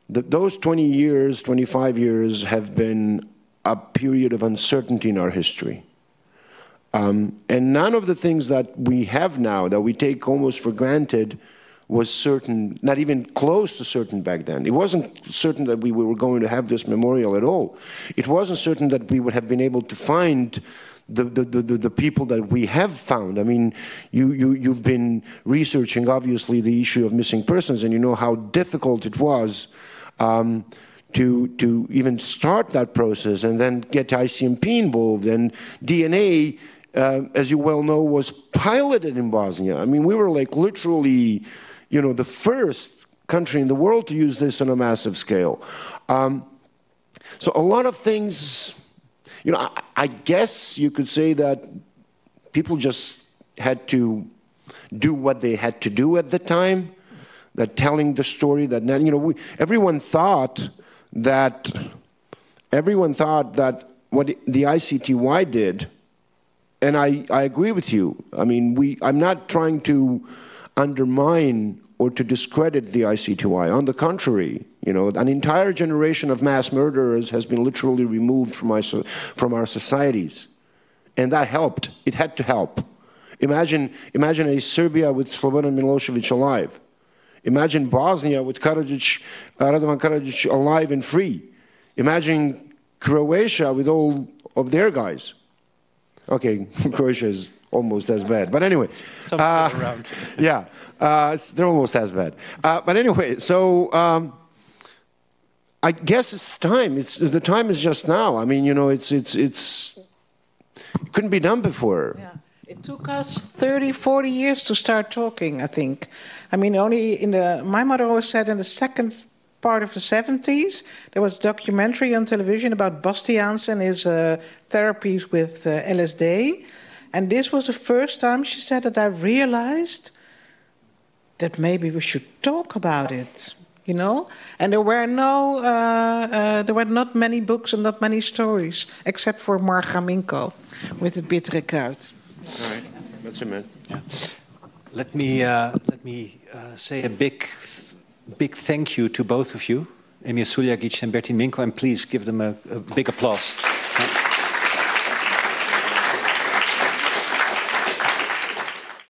those 20 years, 25 years have been a period of uncertainty in our history. And none of the things that we have now, that we take almost for granted, was certain, not even close to certain back then. It wasn't certain that we were going to have this memorial at all. It wasn't certain that we would have been able to find the people that we have found. I mean, you've been researching, obviously, the issue of missing persons, and you know how difficult it was to even start that process and then get ICMP involved. And DNA, as you well know, was piloted in Bosnia. I mean, we were like literally, the first country in the world to use this on a massive scale. So a lot of things... I guess you could say that people just had to do what they had to do at the time, that telling the story, that, everyone thought that what the ICTY did, and I agree with you. I mean, I'm not trying to undermine or to discredit the ICTY. On the contrary, an entire generation of mass murderers has been literally removed from our societies. And that helped. It had to help. Imagine a Serbia with Slobodan Milošević alive. Imagine Bosnia with Radovan Karadzic alive and free. Imagine Croatia with all of their guys. Okay, Croatia is almost as bad. But anyway. Some still around. Yeah, they're almost as bad. But anyway, so I guess it's time. The time is just now. I mean, it couldn't be done before. Yeah. It took us 30, 40 years to start talking, I think. I mean, only my mother always said in the second part of the 70s, there was a documentary on television about Bastiaans and his therapies with LSD. And this was the first time, she said, that I realized that maybe we should talk about it, And there were not many books and not many stories, except for Marga Minco with the Bittere Kruid. All right, that's it, man. Yeah. Let me say a big thank you to both of you, Emir Suljagić and Bertien Minco, and please give them a big applause.